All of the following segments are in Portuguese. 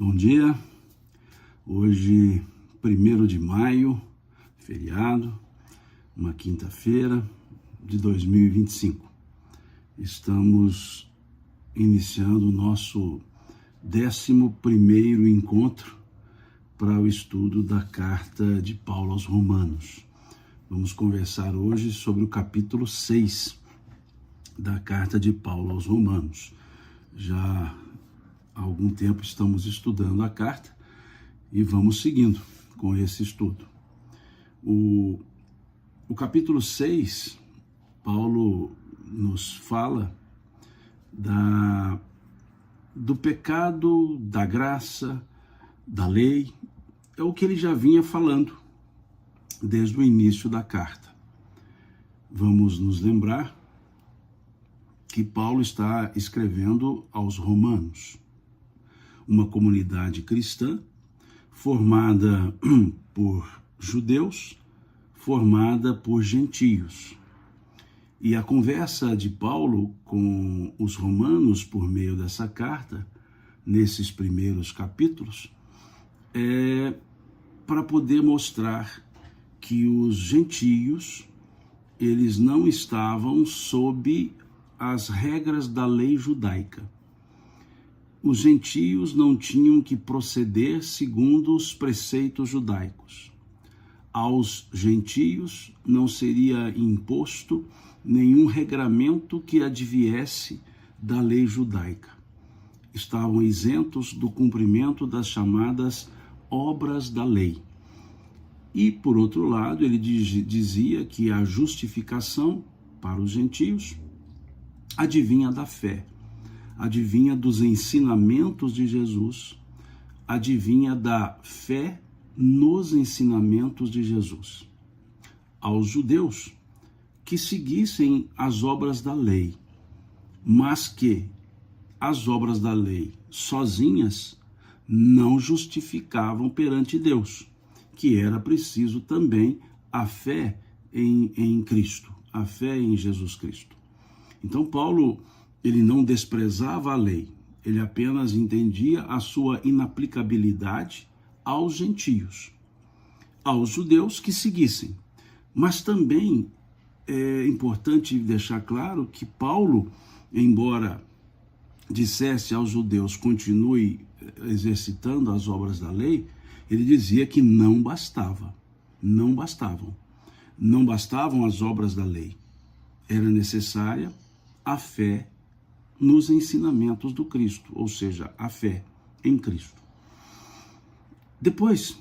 Bom dia, hoje 1º de maio, feriado, uma quinta-feira de 2025. Estamos iniciando o nosso 11º encontro para o estudo da carta de Paulo aos Romanos. Vamos conversar hoje sobre o capítulo 6 da carta de Paulo aos Romanos. Já há algum tempo estamos estudando a carta e vamos seguindo com esse estudo. O capítulo 6, Paulo nos fala do pecado, da graça, da lei. É o que ele já vinha falando desde o início da carta. Vamos nos lembrar que Paulo está escrevendo aos romanos, uma comunidade cristã formada por judeus, formada por gentios. E a conversa de Paulo com os romanos por meio dessa carta, nesses primeiros capítulos, é para poder mostrar que os gentios, eles não estavam sob as regras da lei judaica. Os gentios não tinham que proceder segundo os preceitos judaicos. Aos gentios não seria imposto nenhum regramento que adviesse da lei judaica. Estavam isentos do cumprimento das chamadas obras da lei. E, por outro lado, ele dizia que a justificação para os gentios advinha da fé, advinha dos ensinamentos de Jesus, advinha da fé nos ensinamentos de Jesus. Aos judeus, que seguissem as obras da lei, mas que as obras da lei sozinhas não justificavam perante Deus, que era preciso também a fé em Cristo, a fé em Jesus Cristo. Então Paulo, ele não desprezava a lei, ele apenas entendia a sua inaplicabilidade aos gentios, aos judeus que seguissem. Mas também é importante deixar claro que Paulo, embora dissesse aos judeus continue exercitando as obras da lei, ele dizia que não bastavam as obras da lei. Era necessária a fé nos ensinamentos do Cristo, ou seja, a fé em Cristo. Depois,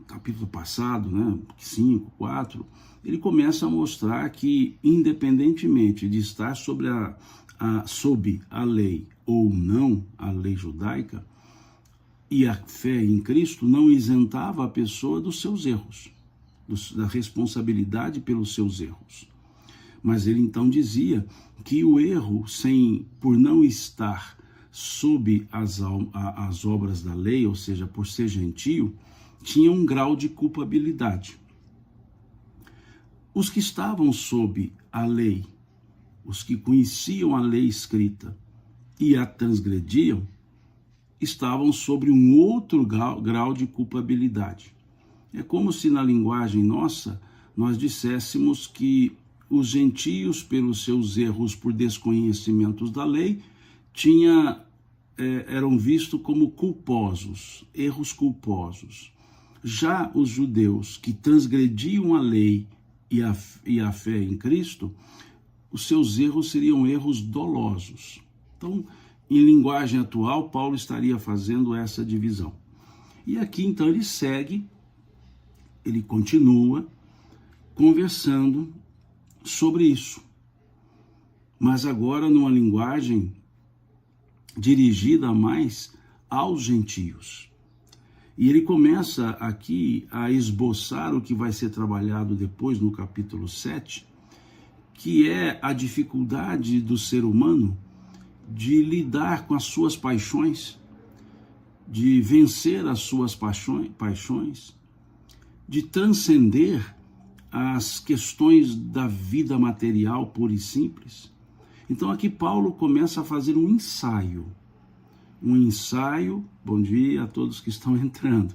capítulo passado, 5, 4, ele começa a mostrar que, independentemente de estar sob a lei ou não a lei judaica, e a fé em Cristo não isentava a pessoa dos seus erros, da responsabilidade pelos seus erros. Mas ele então dizia que o erro, por não estar sob as obras da lei, ou seja, por ser gentio, tinha um grau de culpabilidade. Os que estavam sob a lei, os que conheciam a lei escrita e a transgrediam, estavam sobre um outro grau de culpabilidade. É como se na linguagem nossa nós disséssemos que os gentios, pelos seus erros por desconhecimentos da lei, eram vistos como culposos, erros culposos. Já os judeus que transgrediam a lei e a fé em Cristo, os seus erros seriam erros dolosos. Então, em linguagem atual, Paulo estaria fazendo essa divisão. E aqui, então, ele continua conversando sobre isso, mas agora numa linguagem dirigida mais aos gentios. E ele começa aqui a esboçar o que vai ser trabalhado depois no capítulo 7, que é a dificuldade do ser humano de lidar com as suas paixões, de vencer as suas paixões, de transcender as questões da vida material pura e simples. Então aqui Paulo começa a fazer um ensaio um ensaio. Bom dia a todos que estão entrando.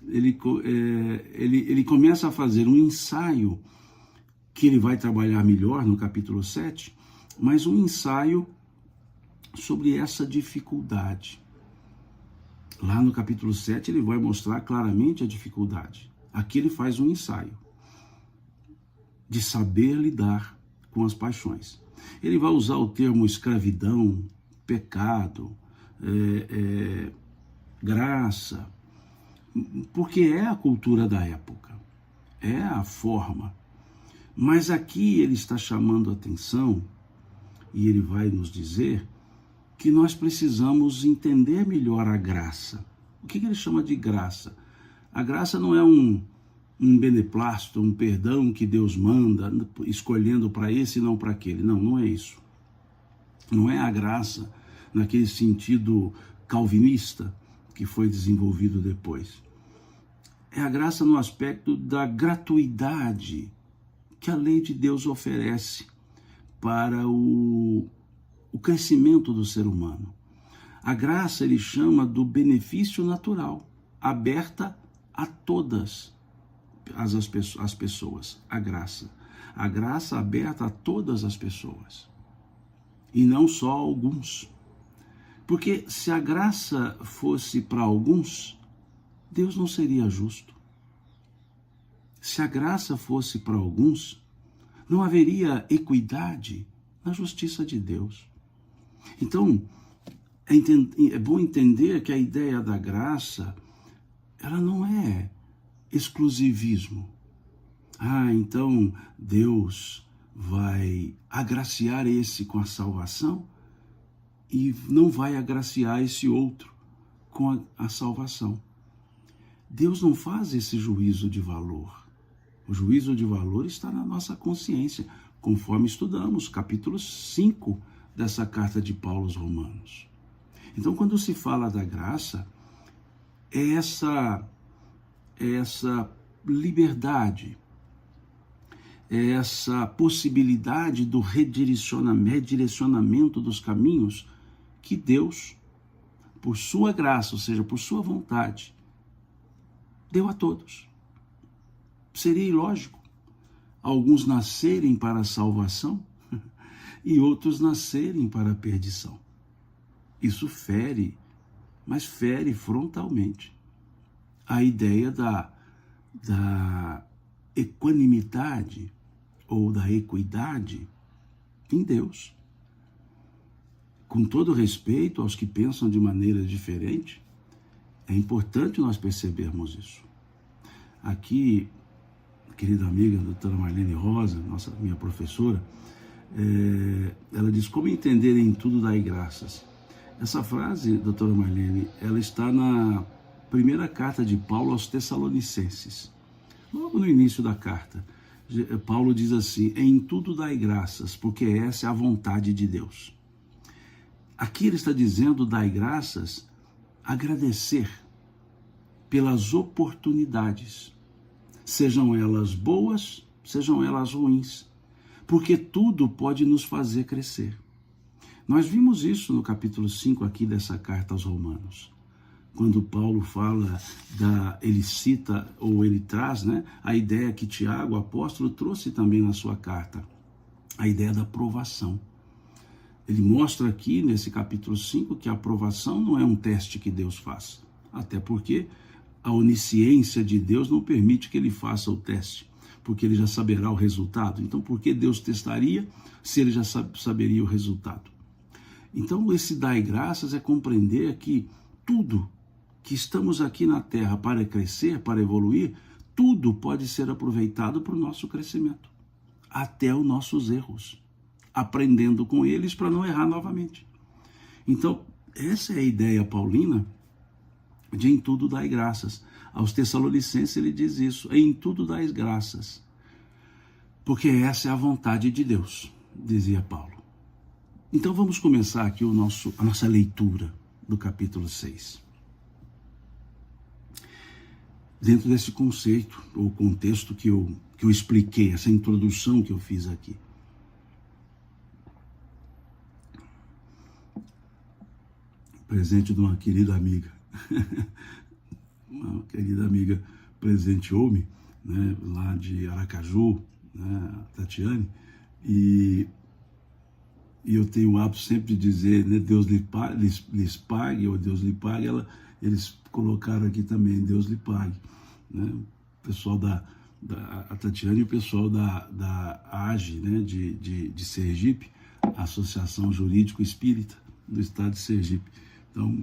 Ele começa a fazer um ensaio que ele vai trabalhar melhor no capítulo 7, mas um ensaio sobre essa dificuldade. Lá no capítulo 7 ele vai mostrar claramente a dificuldade. Aqui ele faz um ensaio de saber lidar com as paixões. Ele vai usar o termo escravidão, pecado, graça, porque é a cultura da época, é a forma. Mas aqui ele está chamando a atenção e ele vai nos dizer que nós precisamos entender melhor a graça. O que ele chama de graça? A graça não é um beneplácito, um perdão que Deus manda, escolhendo para esse e não para aquele. Não, não é isso. Não é a graça naquele sentido calvinista que foi desenvolvido depois. É a graça no aspecto da gratuidade que a lei de Deus oferece para o crescimento do ser humano. A graça ele chama do benefício natural, aberta a todas as pessoas. A graça aberta a todas as pessoas, e não só a alguns. Porque se a graça fosse para alguns, Deus não seria justo. Se a graça fosse para alguns, não haveria equidade na justiça de Deus. Então, é bom entender que a ideia da graça, ela não é exclusivismo. Então Deus vai agraciar esse com a salvação e não vai agraciar esse outro com a salvação. Deus não faz esse juízo de valor. O juízo de valor está na nossa consciência, conforme estudamos capítulo 5 dessa carta de Paulo aos Romanos. Então, quando se fala da graça, é essa liberdade, é essa possibilidade do redirecionamento dos caminhos que Deus, por sua graça, ou seja, por sua vontade, deu a todos. Seria ilógico alguns nascerem para a salvação e outros nascerem para a perdição. Isso fere, mas fere frontalmente a ideia da equanimidade ou da equidade em Deus. Com todo respeito aos que pensam de maneira diferente, é importante nós percebermos isso. Aqui, querida amiga, a doutora Marlene Rosa, minha professora, ela diz: como entender em tudo dai graças. Essa frase, doutora Marlene, ela está na primeira carta de Paulo aos Tessalonicenses. Logo no início da carta, Paulo diz assim: em tudo dai graças, porque essa é a vontade de Deus. Aqui ele está dizendo: dai graças, agradecer pelas oportunidades, sejam elas boas, sejam elas ruins, porque tudo pode nos fazer crescer. Nós vimos isso no capítulo 5 aqui dessa carta aos Romanos. Quando Paulo fala, ele cita, ou ele traz, a ideia que Tiago, o apóstolo, trouxe também na sua carta, a ideia da provação. Ele mostra aqui, nesse capítulo 5, que a aprovação não é um teste que Deus faz, até porque a onisciência de Deus não permite que ele faça o teste, porque ele já saberá o resultado. Então, por que Deus testaria se ele já saberia o resultado? Então, esse dai graças é compreender que tudo que estamos aqui na Terra para crescer, para evoluir, tudo pode ser aproveitado para o nosso crescimento, até os nossos erros, aprendendo com eles para não errar novamente. Então, essa é a ideia paulina de em tudo dai graças. Aos Tessalonicenses ele diz isso: em tudo dai graças, porque essa é a vontade de Deus, dizia Paulo. Então vamos começar aqui a nossa leitura do capítulo 6. Dentro desse conceito, ou contexto que eu expliquei, essa introdução que eu fiz aqui. presente de uma querida amiga. Uma querida amiga presenteou-me, né, lá de Aracaju, né, a Tatiane, e eu tenho o hábito sempre de dizer, né, Deus lhes pague, ou Deus lhe pague. Eles colocaram aqui também, Deus lhe pague. Né? O pessoal a Tatiane e o pessoal da AGE, né, de Sergipe, Associação Jurídico Espírita do Estado de Sergipe. Então,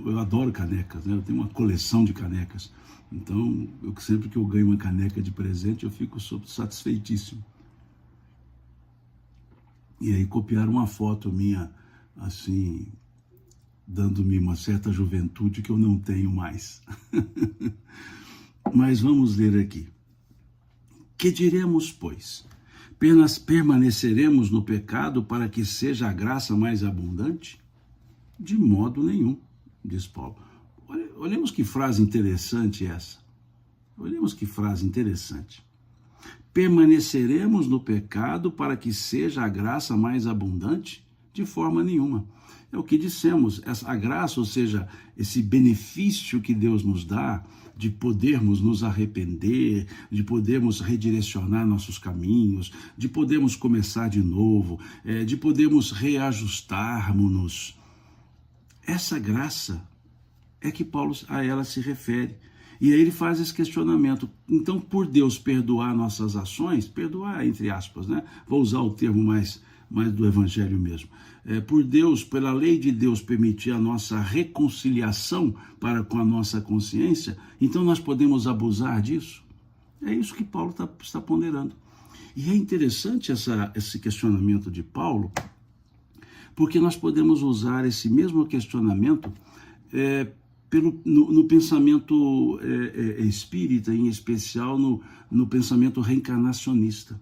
eu adoro canecas, né? Eu tenho uma coleção de canecas. Então, sempre que eu ganho uma caneca de presente, eu fico satisfeitíssimo. E aí copiaram uma foto minha, assim, dando-me uma certa juventude que eu não tenho mais. Mas vamos ler aqui. Que diremos, pois? Permaneceremos no pecado para que seja a graça mais abundante? De modo nenhum, diz Paulo. Olhemos que frase interessante essa. Olhemos que frase interessante. Permaneceremos no pecado para que seja a graça mais abundante? De forma nenhuma. É o que dissemos, a graça, ou seja, esse benefício que Deus nos dá, de podermos nos arrepender, de podermos redirecionar nossos caminhos, de podermos começar de novo, de podermos reajustarmos-nos. Essa graça é que Paulo a ela se refere. E aí ele faz esse questionamento. Então, por Deus perdoar nossas ações, perdoar entre aspas, né? Vou usar o termo mais do evangelho mesmo. Por Deus, pela lei de Deus permitir a nossa reconciliação para com a nossa consciência, então nós podemos abusar disso? É isso que Paulo está ponderando. E é interessante esse questionamento de Paulo, porque nós podemos usar esse mesmo questionamento no pensamento espírita, em especial no pensamento reencarnacionista.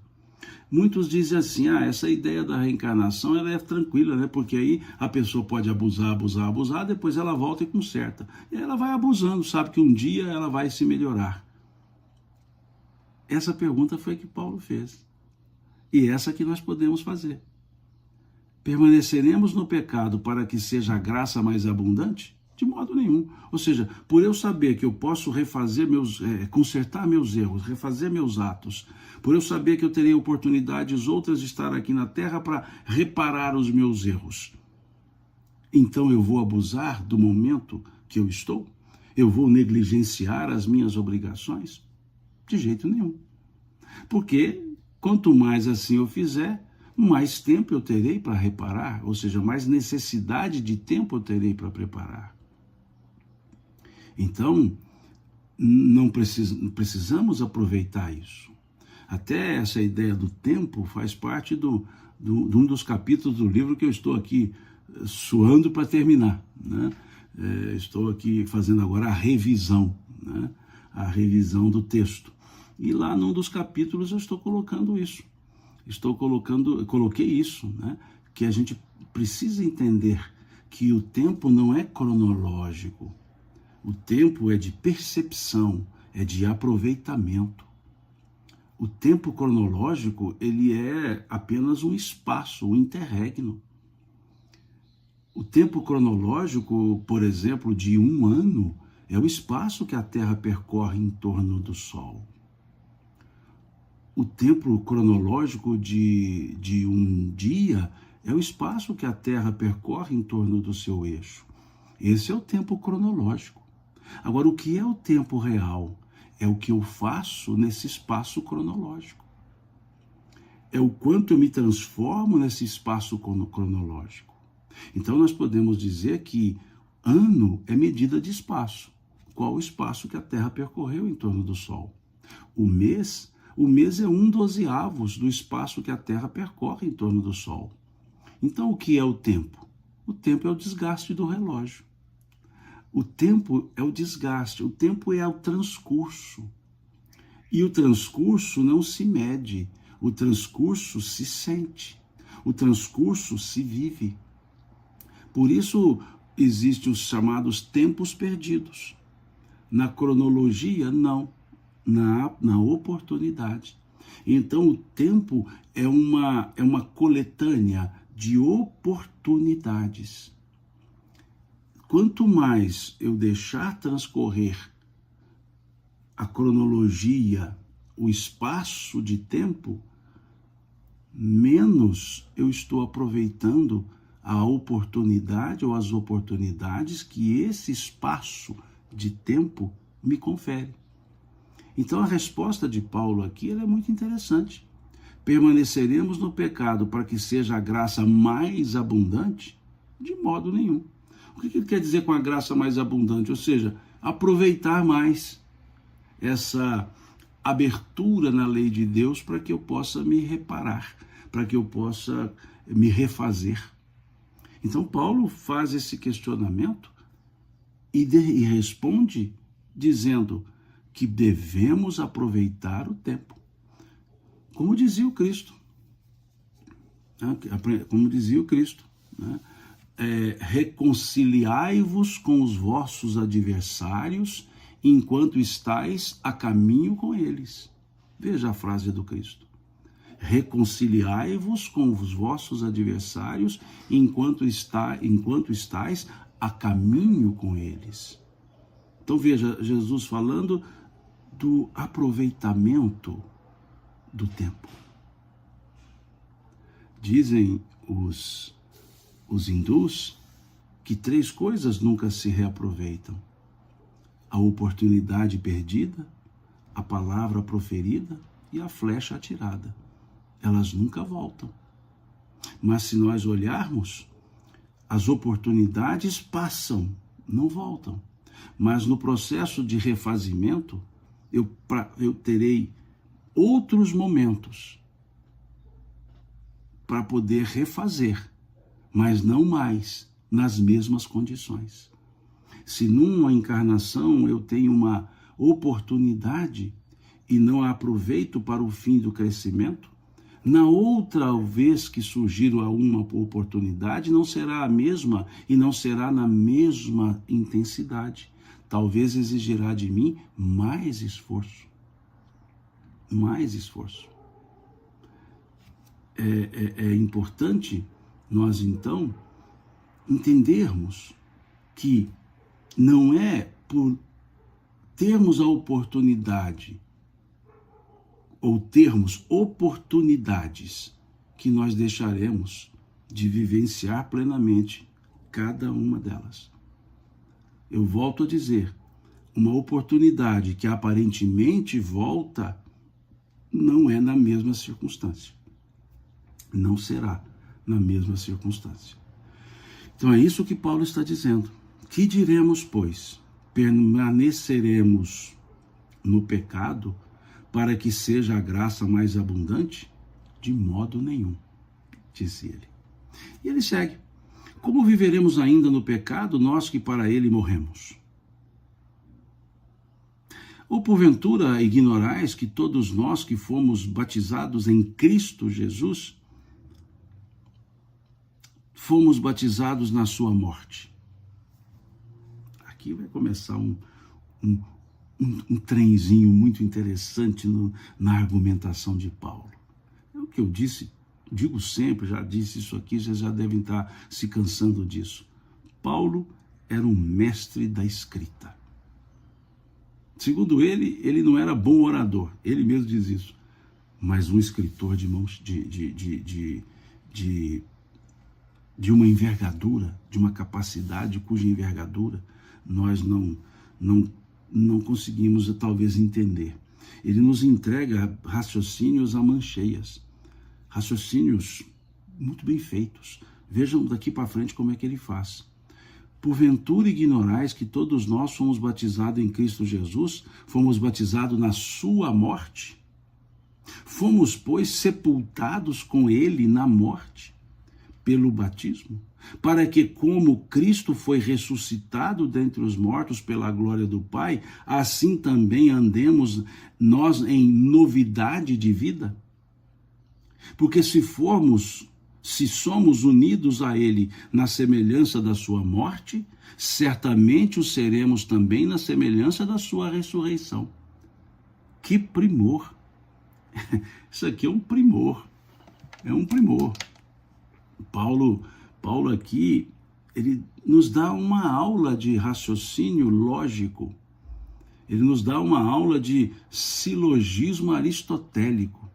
Muitos dizem assim, essa ideia da reencarnação ela é tranquila, né? Porque aí a pessoa pode abusar, depois ela volta e conserta. E ela vai abusando, sabe que um dia ela vai se melhorar. Essa pergunta foi a que Paulo fez. E essa que nós podemos fazer. Permaneceremos no pecado para que seja a graça mais abundante? De modo nenhum. Ou seja, por eu saber que eu posso consertar meus erros, refazer meus atos, por eu saber que eu terei oportunidades outras de estar aqui na Terra para reparar os meus erros, então eu vou abusar do momento que eu estou? Eu vou negligenciar as minhas obrigações? De jeito nenhum. Porque quanto mais assim eu fizer, mais tempo eu terei para reparar, ou seja, mais necessidade de tempo eu terei para preparar. Então, não precisamos aproveitar isso. Até essa ideia do tempo faz parte de um dos capítulos do livro que eu estou aqui suando para terminar, né? Estou aqui fazendo agora a revisão, né? A revisão do texto. E lá num dos capítulos eu estou colocando isso. Coloquei isso, né? Que a gente precisa entender que o tempo não é cronológico. O tempo é de percepção, é de aproveitamento. O tempo cronológico, ele é apenas um espaço, um interregno. O tempo cronológico, por exemplo, de um ano, é o espaço que a Terra percorre em torno do Sol. O tempo cronológico de um dia é o espaço que a Terra percorre em torno do seu eixo. Esse é o tempo cronológico. Agora, o que é o tempo real? É o que eu faço nesse espaço cronológico. É o quanto eu me transformo nesse espaço cronológico. Então, nós podemos dizer que ano é medida de espaço. Qual o espaço que a Terra percorreu em torno do Sol? O mês é 1/12 do espaço que a Terra percorre em torno do Sol. Então, o que é o tempo? O tempo é o desgaste do relógio. O tempo é o desgaste, o tempo é o transcurso. E o transcurso não se mede, o transcurso se sente, o transcurso se vive. Por isso existem os chamados tempos perdidos. Na cronologia, não. Na oportunidade. Então o tempo é uma coletânea de oportunidades. quanto mais eu deixar transcorrer a cronologia, o espaço de tempo, menos eu estou aproveitando a oportunidade ou as oportunidades que esse espaço de tempo me confere. Então a resposta de Paulo aqui ela é muito interessante. Permaneceremos no pecado para que seja a graça mais abundante? De modo nenhum. O que ele quer dizer com a graça mais abundante? Ou seja, aproveitar mais essa abertura na lei de Deus para que eu possa me reparar, para que eu possa me refazer. Então Paulo faz esse questionamento e responde dizendo que devemos aproveitar o tempo. Como dizia o Cristo. Como dizia o Cristo, né? Reconciliai-vos com os vossos adversários enquanto estáis a caminho com eles. Veja a frase do Cristo. Reconciliai-vos com os vossos adversários enquanto estáis a caminho com eles. Então veja, Jesus falando do aproveitamento do tempo. Dizem os hindus que 3 coisas nunca se reaproveitam: a oportunidade perdida, a palavra proferida e a flecha atirada. Elas nunca voltam. Mas se nós olharmos, as oportunidades passam, não voltam. Mas no processo de refazimento, eu terei outros momentos para poder refazer, mas não mais nas mesmas condições. Se numa encarnação eu tenho uma oportunidade e não a aproveito para o fim do crescimento, na outra vez que surgir uma oportunidade, não será a mesma e não será na mesma intensidade. Talvez exigirá de mim mais esforço. Mais esforço. É importante nós, então, entendermos que não é por termos a oportunidade ou termos oportunidades que nós deixaremos de vivenciar plenamente cada uma delas. Eu volto a dizer, uma oportunidade que aparentemente volta não é na mesma circunstância. Não será na mesma circunstância. Então é isso que Paulo está dizendo. Que diremos, pois? Permaneceremos no pecado para que seja a graça mais abundante? De modo nenhum, disse ele. E ele segue. Como viveremos ainda no pecado, nós que para ele morremos? Ou porventura ignorais que todos nós que fomos batizados em Cristo Jesus, fomos batizados na sua morte? Aqui vai começar um trenzinho muito interessante na argumentação de Paulo. É o que eu digo sempre, já disse isso aqui, vocês já devem estar se cansando disso. Paulo era um mestre da escrita. Segundo ele não era bom orador, ele mesmo diz isso, mas um escritor de uma envergadura, de uma capacidade cuja envergadura nós não conseguimos talvez entender. Ele nos entrega raciocínios a mancheias, raciocínios muito bem feitos. Vejam daqui para frente como é que ele faz. Porventura ignorais que todos nós fomos batizados em Cristo Jesus, fomos batizados na sua morte? Fomos, pois, sepultados com ele na morte, pelo batismo, para que, como Cristo foi ressuscitado dentre os mortos pela glória do Pai, assim também andemos nós em novidade de vida? Porque se somos unidos a ele na semelhança da sua morte, certamente o seremos também na semelhança da sua ressurreição. Que primor! Isso aqui é um primor. É um primor. Paulo aqui, ele nos dá uma aula de raciocínio lógico, ele nos dá uma aula de silogismo aristotélico.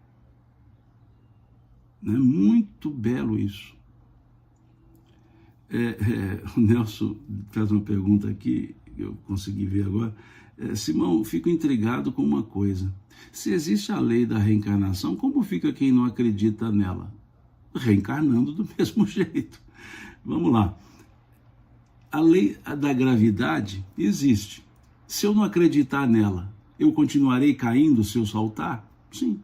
É muito belo isso. O Nelson faz uma pergunta aqui, eu consegui ver agora. Simão, fico intrigado com uma coisa. Se existe a lei da reencarnação, como fica quem não acredita nela? Reencarnando do mesmo jeito. Vamos lá. A lei da gravidade existe. Se eu não acreditar nela, eu continuarei caindo se eu saltar? Sim.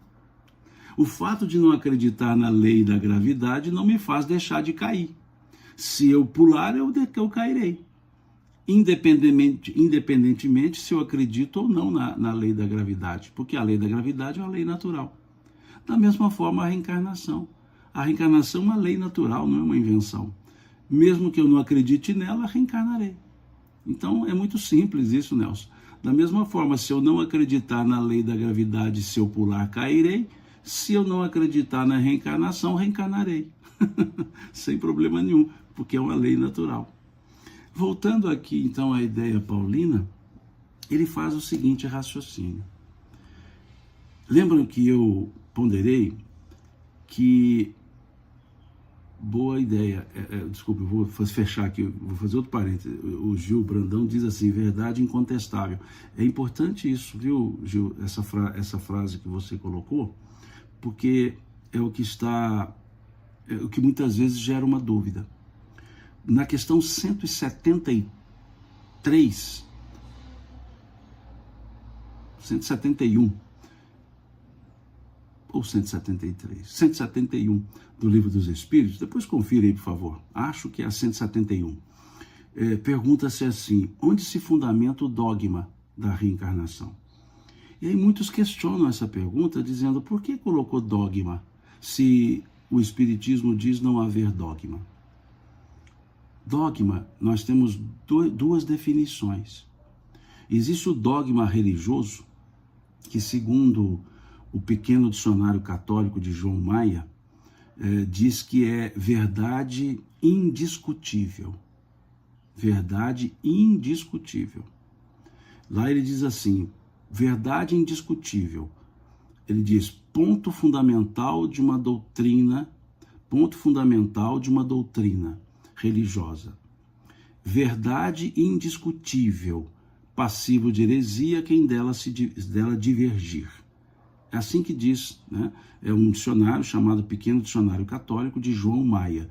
O fato de não acreditar na lei da gravidade não me faz deixar de cair. Se eu pular, eu cairei. Independentemente se eu acredito ou não na lei da gravidade, porque a lei da gravidade é uma lei natural. Da mesma forma, a reencarnação. A reencarnação é uma lei natural, não é uma invenção. Mesmo que eu não acredite nela, reencarnarei. Então, é muito simples isso, Nelson. Da mesma forma, se eu não acreditar na lei da gravidade, se eu pular, cairei. Se eu não acreditar na reencarnação, reencarnarei. Sem problema nenhum, porque é uma lei natural. Voltando aqui, então, à ideia paulina, ele faz o seguinte raciocínio. Lembram que eu ponderei que... Boa ideia. Desculpa, eu vou fechar aqui, vou fazer outro parênteses. O Gil Brandão diz assim, verdade incontestável. É importante isso, viu, Gil, essa frase que você colocou, porque é o que muitas vezes gera uma dúvida. Na questão 171, ou 171 do Livro dos Espíritos, depois confira aí, por favor, acho que é a 171, pergunta-se assim, onde se fundamenta o dogma da reencarnação? E aí muitos questionam essa pergunta, dizendo, por que colocou dogma, se o Espiritismo diz não haver dogma? Dogma, nós temos duas definições. Existe o dogma religioso, que segundo o pequeno dicionário católico de João Maia, diz que é verdade indiscutível. Verdade indiscutível. Lá ele diz assim, verdade indiscutível. Ele diz, ponto fundamental de uma doutrina religiosa. Verdade indiscutível, passivo de heresia quem dela divergir. É assim que diz, né? É um dicionário chamado Pequeno Dicionário Católico de João Maia.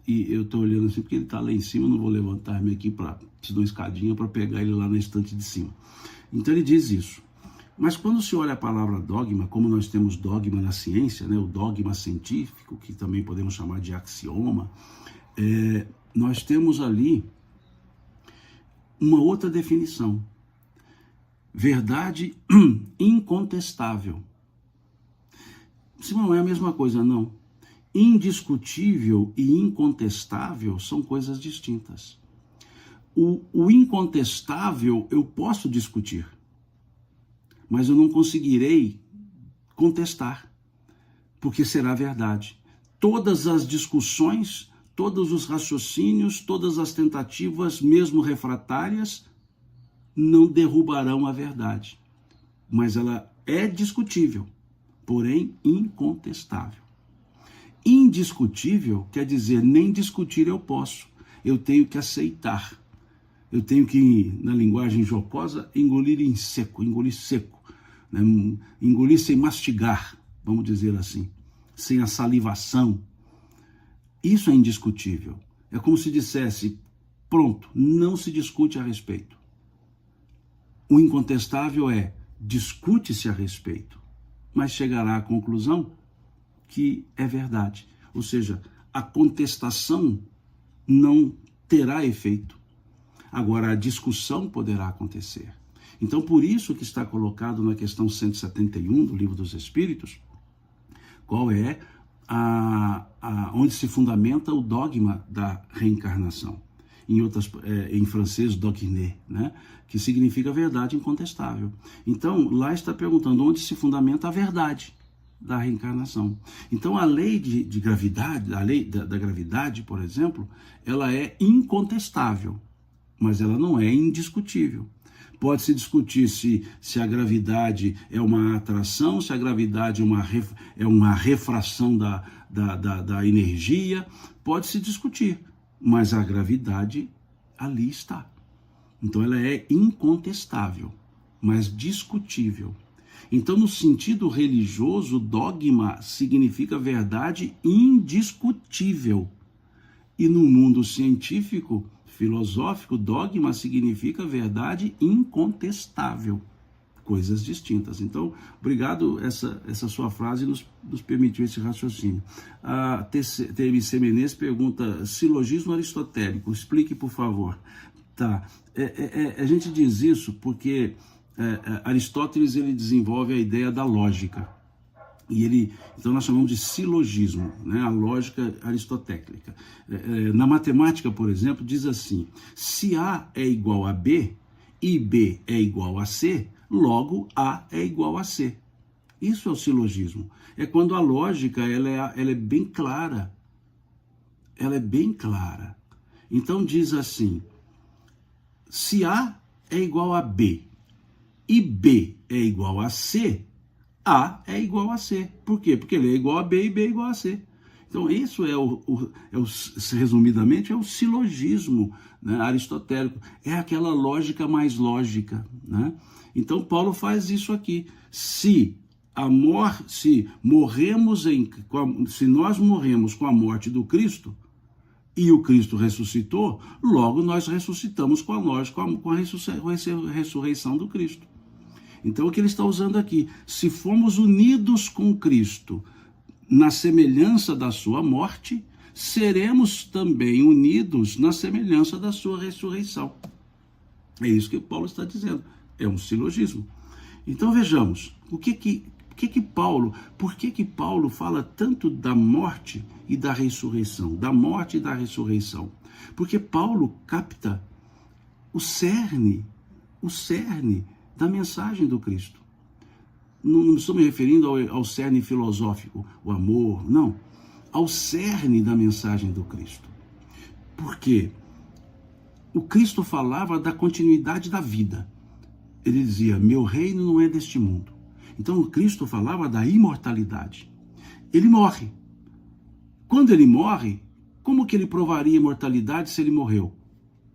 E eu estou olhando assim porque ele está lá em cima, não vou levantar-me aqui para te dar uma escadinha para pegar ele lá na estante de cima. Então ele diz isso. Mas quando se olha a palavra dogma, como nós temos dogma na ciência, né? O dogma científico, que também podemos chamar de axioma, nós temos ali uma outra definição. Verdade incontestável. Se não é a mesma coisa, não. Indiscutível e incontestável são coisas distintas. O incontestável eu posso discutir, mas eu não conseguirei contestar, porque será verdade. Todas as discussões, todos os raciocínios, todas as tentativas, mesmo refratárias, não derrubarão a verdade, mas ela é discutível, porém incontestável. Indiscutível quer dizer nem discutir eu posso, eu tenho que aceitar, eu tenho que, na linguagem jocosa, engolir seco, né? Engolir sem mastigar, vamos dizer assim, sem a salivação. Isso é indiscutível, é como se dissesse, pronto, não se discute a respeito. O incontestável discute-se a respeito, mas chegará à conclusão que é verdade. Ou seja, a contestação não terá efeito. Agora, a discussão poderá acontecer. Então, por isso que está colocado na questão 171 do Livro dos Espíritos, qual é onde se fundamenta o dogma da reencarnação. Em francês, dogme, né? Que significa verdade incontestável. Então, lá está perguntando onde se fundamenta a verdade. da reencarnação. Então a lei de gravidade, a lei da gravidade, por exemplo, ela é incontestável, mas ela não é indiscutível. Pode-se discutir se a gravidade é uma atração, se a gravidade é uma refração da energia, pode-se discutir, mas a gravidade ali está. Então ela é incontestável, mas discutível. Então, no sentido religioso, dogma significa verdade indiscutível. E no mundo científico, filosófico, dogma significa verdade incontestável. Coisas distintas. Então, obrigado, essa sua frase nos permitiu esse raciocínio. A TMC Menezes pergunta, silogismo aristotélico, explique, por favor. Tá, a gente diz isso porque Aristóteles ele desenvolve a ideia da lógica. Então nós chamamos de silogismo, né? A lógica aristotélica. Na matemática, por exemplo, diz assim, se A é igual a B e B é igual a C, logo A é igual a C. Isso é o silogismo. É quando a lógica ela é bem clara. Ela é bem clara. Então diz assim, se A é igual a B e B é igual a C, A é igual a C. Por quê? Porque ele é igual a B e B é igual a C. Então isso resumidamente, é o silogismo, né, aristotélico. É aquela lógica mais lógica, né? Então Paulo faz isso aqui. Se nós morremos com a morte do Cristo, e o Cristo ressuscitou, logo nós ressuscitamos com a ressurreição do Cristo. Então o que ele está usando aqui, se formos unidos com Cristo na semelhança da sua morte, seremos também unidos na semelhança da sua ressurreição. É isso que Paulo está dizendo, é um silogismo. Então vejamos, por que Paulo fala tanto da morte e da ressurreição? Da morte e da ressurreição. Porque Paulo capta o cerne da mensagem do Cristo. Não estou me referindo ao cerne filosófico, o amor, não. Ao cerne da mensagem do Cristo. Por quê? O Cristo falava da continuidade da vida. Ele dizia, meu reino não é deste mundo. Então o Cristo falava da imortalidade. Ele morre. Quando ele morre, como que ele provaria a imortalidade se ele morreu?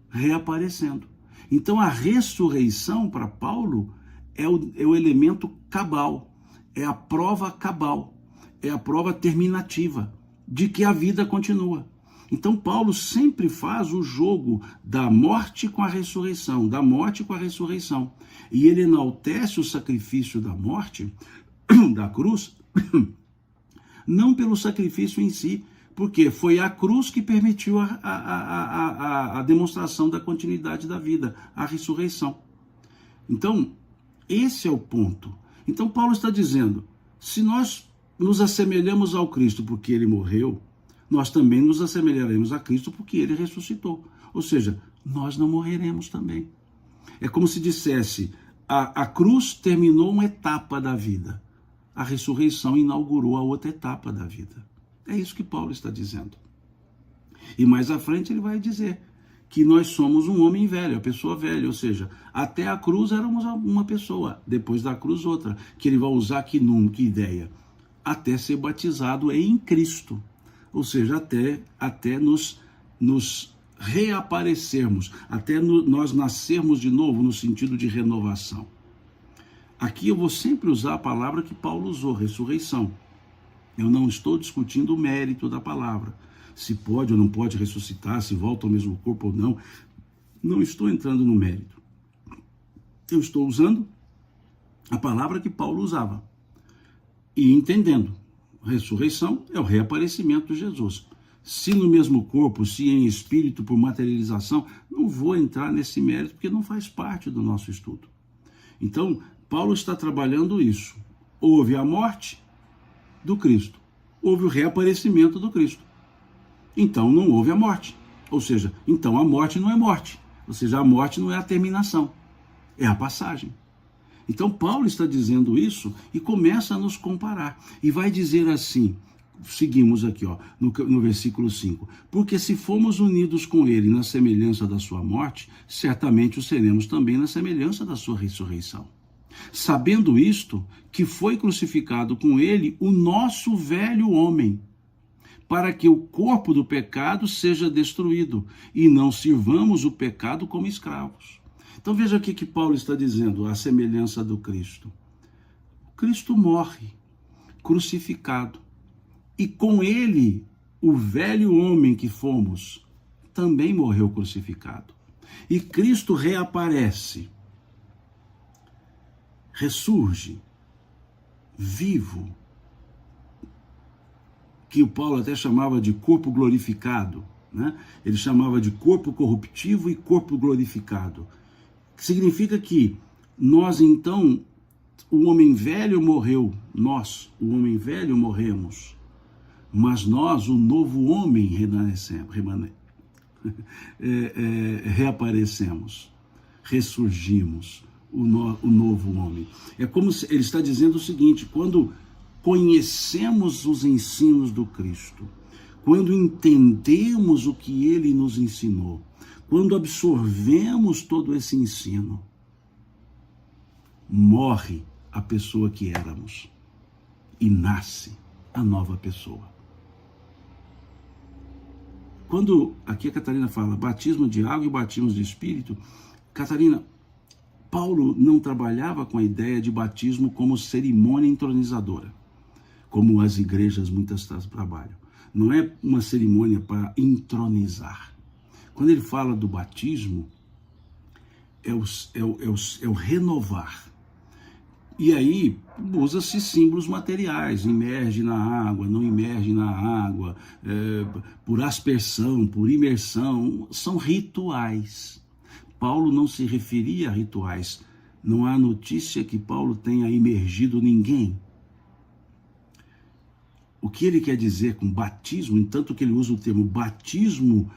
Reaparecendo. Então a ressurreição para Paulo é o elemento cabal, é a prova cabal, é a prova terminativa de que a vida continua. Então Paulo sempre faz o jogo da morte com a ressurreição, da morte com a ressurreição. E ele enaltece o sacrifício da morte, da cruz, não pelo sacrifício em si, porque foi a cruz que permitiu a demonstração da continuidade da vida, a ressurreição. Então, esse é o ponto. Então Paulo está dizendo, se nós nos assemelhamos ao Cristo porque ele morreu, nós também nos assemelharemos a Cristo porque ele ressuscitou. Ou seja, nós não morreremos também. É como se dissesse, a cruz terminou uma etapa da vida. A ressurreição inaugurou a outra etapa da vida. É isso que Paulo está dizendo. E mais à frente ele vai dizer que nós somos um homem velho, a pessoa velha, ou seja, até a cruz éramos uma pessoa, depois da cruz outra, que ele vai usar que ideia? Até ser batizado em Cristo. Ou seja, até nos reaparecermos, até nós nascermos de novo no sentido de renovação. Aqui eu vou sempre usar a palavra que Paulo usou, ressurreição. Eu não estou discutindo o mérito da palavra, se pode ou não pode ressuscitar, se volta ao mesmo corpo ou não. Não estou entrando no mérito. Eu estou usando a palavra que Paulo usava e entendendo. Ressurreição é o reaparecimento de Jesus. Se no mesmo corpo, se em espírito, por materialização, não vou entrar nesse mérito porque não faz parte do nosso estudo. Então, Paulo está trabalhando isso. Houve a morte do Cristo, houve o reaparecimento do Cristo. Então não houve a morte. Ou seja, então a morte não é morte. Ou seja, a morte não é a terminação, é a passagem. Então Paulo está dizendo isso e começa a nos comparar. E vai dizer assim, seguimos aqui no versículo 5. Porque se fomos unidos com ele na semelhança da sua morte, certamente o seremos também na semelhança da sua ressurreição. Sabendo isto, que foi crucificado com ele o nosso velho homem, para que o corpo do pecado seja destruído, e não sirvamos o pecado como escravos. Então veja aqui que Paulo está dizendo, a semelhança do Cristo. Cristo morre, crucificado, e com ele, o velho homem que fomos, também morreu crucificado. E Cristo reaparece, ressurge, vivo, que o Paulo até chamava de corpo glorificado, né? Ele chamava de corpo corruptivo e corpo glorificado. Significa que nós então, o homem velho morreu, nós, o homem velho morremos, mas nós, o novo homem, reaparecemos, ressurgimos, o novo homem. É como se ele está dizendo o seguinte, quando conhecemos os ensinos do Cristo, quando entendemos o que ele nos ensinou, quando absorvemos todo esse ensino, morre a pessoa que éramos e nasce a nova pessoa. Quando aqui a Catarina fala batismo de água e batismo de espírito, Catarina, Paulo não trabalhava com a ideia de batismo como cerimônia entronizadora, como as igrejas muitas trabalham. Não é uma cerimônia para entronizar. Quando ele fala do batismo, é o renovar. E aí usa-se símbolos materiais, imerge na água, não imerge na água, por aspersão, por imersão, são rituais. Paulo não se referia a rituais. Não há notícia que Paulo tenha imergido ninguém. O que ele quer dizer com batismo, entanto que ele usa o termo batismo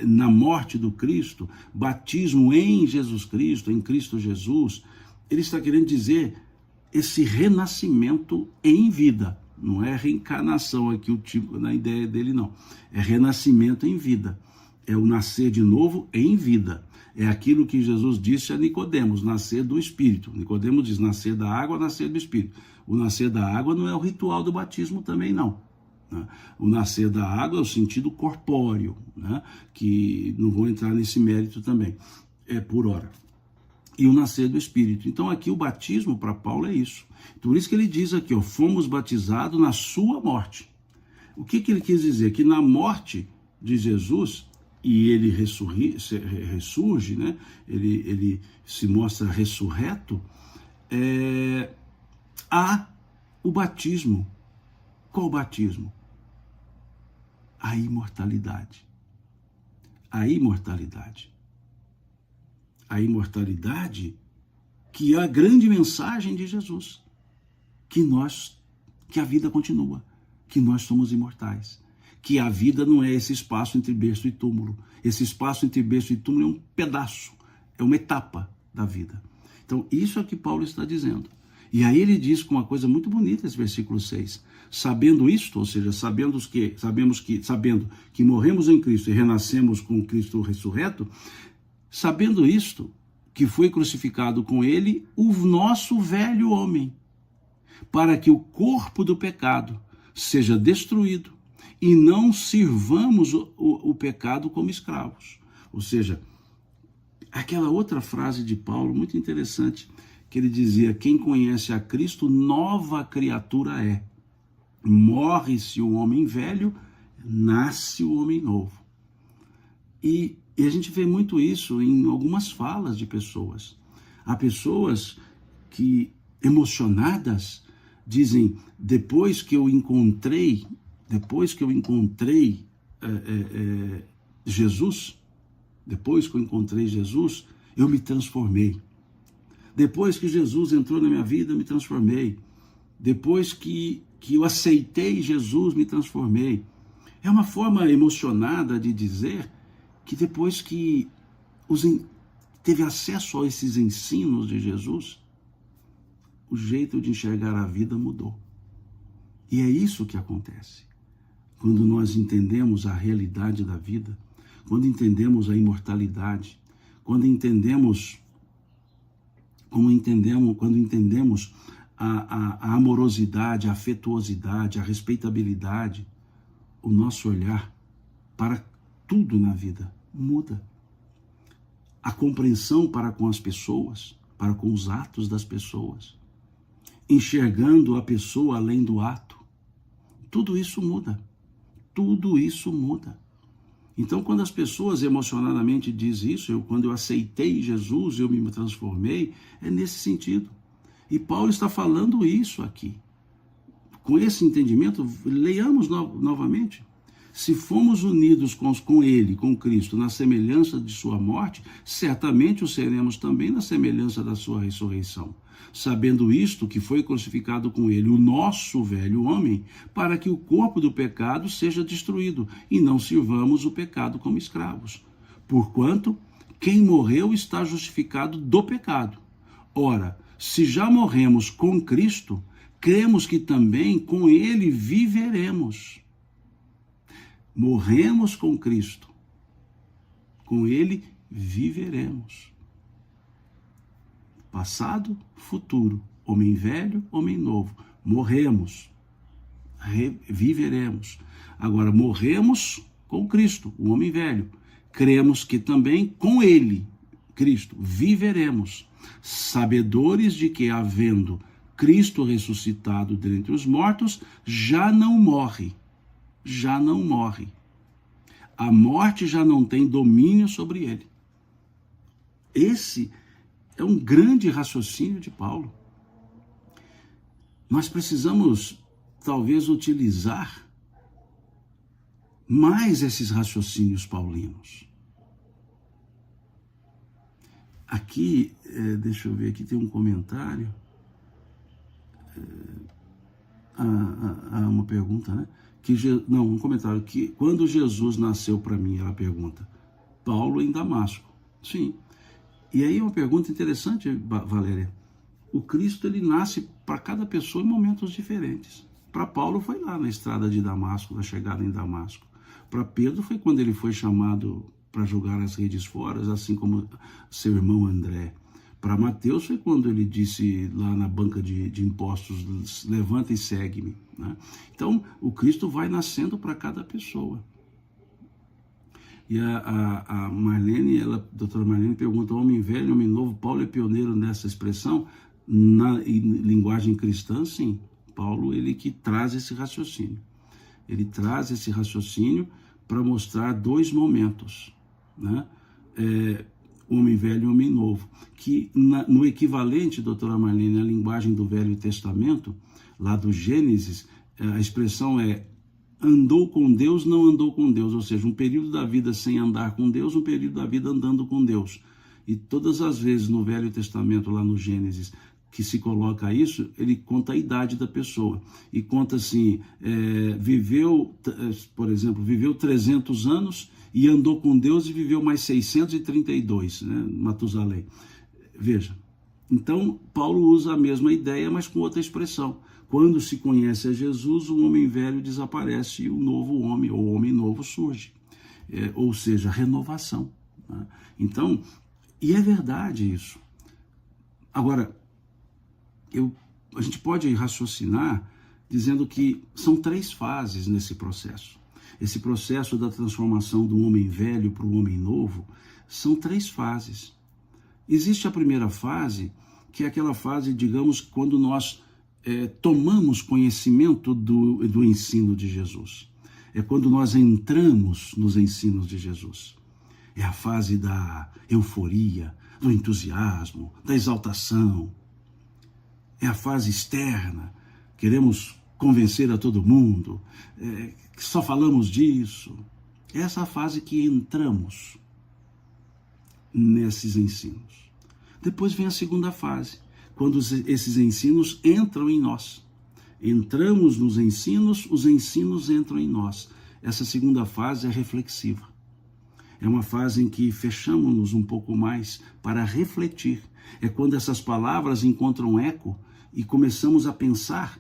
na morte do Cristo, batismo em Jesus Cristo, em Cristo Jesus, ele está querendo dizer esse renascimento em vida. Não é reencarnação aqui o tipo na ideia dele, não. É renascimento em vida. É o nascer de novo em vida. É aquilo que Jesus disse a Nicodemos, nascer do Espírito. Nicodemos diz, nascer da água, nascer do Espírito. O nascer da água não é o ritual do batismo também, não. O nascer da água é o sentido corpóreo, né? Que não vou entrar nesse mérito também, por hora. E o nascer do Espírito. Então aqui o batismo para Paulo é isso. Por isso que ele diz aqui, fomos batizados na sua morte. O que ele quis dizer? Que na morte de Jesus, e ele ressurge, né? Ele se mostra ressurreto, há o batismo. Qual o batismo? A imortalidade. A imortalidade. A imortalidade que é a grande mensagem de Jesus. Que a vida continua. Que nós somos imortais. Que a vida não é esse espaço entre berço e túmulo. Esse espaço entre berço e túmulo é um pedaço. É uma etapa da vida. Então isso é o que Paulo está dizendo. E aí ele diz com uma coisa muito bonita esse versículo 6. Sabendo isto, ou seja, sabendo que morremos em Cristo e renascemos com Cristo ressurreto, sabendo isto, que foi crucificado com ele o nosso velho homem, para que o corpo do pecado seja destruído e não sirvamos o pecado como escravos. Ou seja, aquela outra frase de Paulo muito interessante, que ele dizia, quem conhece a Cristo, nova criatura é. Morre-se o homem velho, nasce o homem novo. E a gente vê muito isso em algumas falas de pessoas. Há pessoas que, emocionadas, dizem, depois que eu encontrei Jesus, eu me transformei. Depois que Jesus entrou na minha vida, eu me transformei. Depois que eu aceitei Jesus, me transformei. É uma forma emocionada de dizer que depois que teve acesso a esses ensinos de Jesus, o jeito de enxergar a vida mudou. E é isso que acontece. Quando nós entendemos a realidade da vida, quando entendemos a imortalidade, quando entendemos a amorosidade, a afetuosidade, a respeitabilidade, o nosso olhar para tudo na vida muda. A compreensão para com as pessoas, para com os atos das pessoas, enxergando a pessoa além do ato, tudo isso muda. Tudo isso muda. Então, quando as pessoas emocionalmente dizem isso, quando eu aceitei Jesus, eu me transformei, é nesse sentido. E Paulo está falando isso aqui. Com esse entendimento, leiamos novamente. Se fomos unidos com ele, com Cristo, na semelhança de sua morte, certamente o seremos também na semelhança da sua ressurreição. Sabendo isto, que foi crucificado com ele o nosso velho homem, para que o corpo do pecado seja destruído, e não sirvamos o pecado como escravos. Porquanto, quem morreu está justificado do pecado. Ora, se já morremos com Cristo, cremos que também com ele viveremos. Morremos com Cristo, com ele viveremos. Passado, futuro, homem velho, homem novo. Morremos, viveremos. Agora, morremos com Cristo, o homem velho. Cremos que também com ele, Cristo, viveremos. Sabedores de que, havendo Cristo ressuscitado dentre os mortos, já não morre. Já não morre. A morte já não tem domínio sobre ele. Esse é um grande raciocínio de Paulo. Nós precisamos, talvez, utilizar mais esses raciocínios paulinos. Aqui, deixa eu ver, aqui tem um comentário. Uma pergunta, né? Um comentário, que quando Jesus nasceu para mim, ela pergunta, Paulo em Damasco. Sim. E aí uma pergunta interessante, Valéria. O Cristo, ele nasce para cada pessoa em momentos diferentes. Para Paulo foi lá na estrada de Damasco, na chegada em Damasco. Para Pedro foi quando ele foi chamado para jogar as redes fora, assim como seu irmão André. Para Mateus foi quando ele disse lá na banca de impostos, levanta e segue-me. Né? Então, o Cristo vai nascendo para cada pessoa. E a Marlene, a doutora Marlene pergunta, homem velho, homem novo, Paulo é pioneiro nessa expressão? Em linguagem cristã, sim. Paulo, ele que traz esse raciocínio. Ele traz esse raciocínio para mostrar dois momentos, né? Homem velho e homem novo, que no equivalente, doutora Marlene, a linguagem do Velho Testamento, lá do Gênesis, a expressão é andou com Deus, não andou com Deus, ou seja, um período da vida sem andar com Deus, um período da vida andando com Deus. E todas as vezes no Velho Testamento, lá no Gênesis, que se coloca isso, ele conta a idade da pessoa. E conta assim, por exemplo, viveu 300 anos e andou com Deus e viveu mais 632, né, Matusalém. Veja, então Paulo usa a mesma ideia, mas com outra expressão. Quando se conhece a Jesus, o homem velho desaparece e o novo homem, ou o homem novo, surge. Ou seja, renovação. Né? Então, e é verdade isso. Agora, a gente pode raciocinar dizendo que são 3 fases nesse processo. Esse processo da transformação do homem velho para o homem novo são 3 fases. Existe a primeira fase, que é aquela fase, digamos, quando nós tomamos conhecimento do ensino de Jesus. É quando nós entramos nos ensinos de Jesus. É a fase da euforia, do entusiasmo, da exaltação. É a fase externa, queremos convencer a todo mundo, só falamos disso. É essa fase que entramos nesses ensinos. Depois vem a segunda fase, quando esses ensinos entram em nós. Entramos nos ensinos, os ensinos entram em nós. Essa segunda fase é reflexiva. É uma fase em que fechamos-nos um pouco mais para refletir. É quando essas palavras encontram eco e começamos a pensar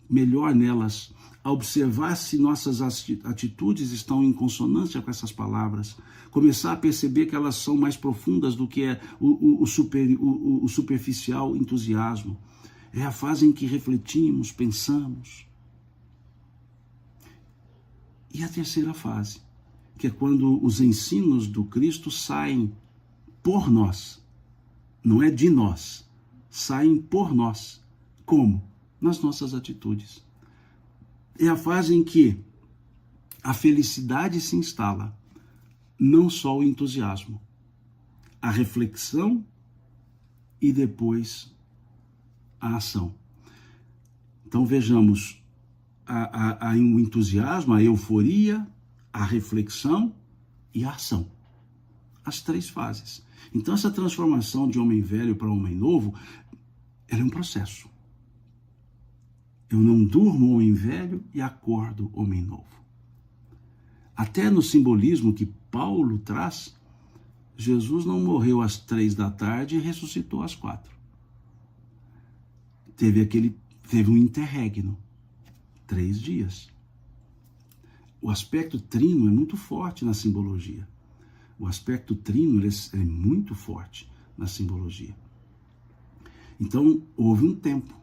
melhor nelas, a observar se nossas atitudes estão em consonância com essas palavras, começar a perceber que elas são mais profundas do que é o superficial entusiasmo. É a fase em que refletimos, pensamos. E a terceira fase, que é quando os ensinos do Cristo saem por nós, não é de nós, saem por nós. Como? Nas nossas atitudes. É a fase em que a felicidade se instala, não só o entusiasmo, a reflexão e depois a ação. Então vejamos o entusiasmo, a euforia, a reflexão e a ação. As três fases. Então essa transformação de homem velho para homem novo, ela é um processo. Eu não durmo homem velho e acordo homem novo. Até no simbolismo que Paulo traz, Jesus não morreu às 3 da tarde e ressuscitou às 4. Teve um interregno, 3 dias. O aspecto trino é muito forte na simbologia. O aspecto trino é muito forte na simbologia. Então, houve um tempo.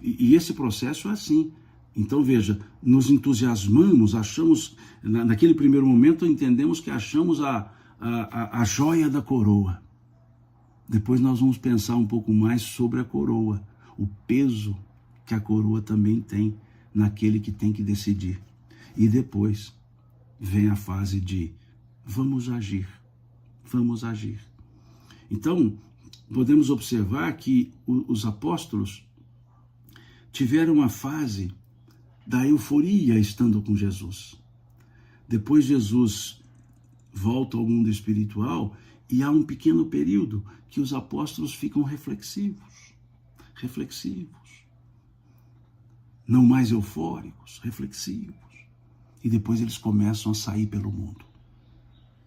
E esse processo é assim. Então, veja, nos entusiasmamos, achamos, naquele primeiro momento, entendemos que achamos a joia da coroa. Depois nós vamos pensar um pouco mais sobre a coroa, o peso que a coroa também tem naquele que tem que decidir. E depois vem a fase de vamos agir, vamos agir. Então, podemos observar que os apóstolos tiveram uma fase da euforia estando com Jesus. Depois Jesus volta ao mundo espiritual e há um pequeno período que os apóstolos ficam reflexivos. Não mais eufóricos, reflexivos. E depois eles começam a sair pelo mundo,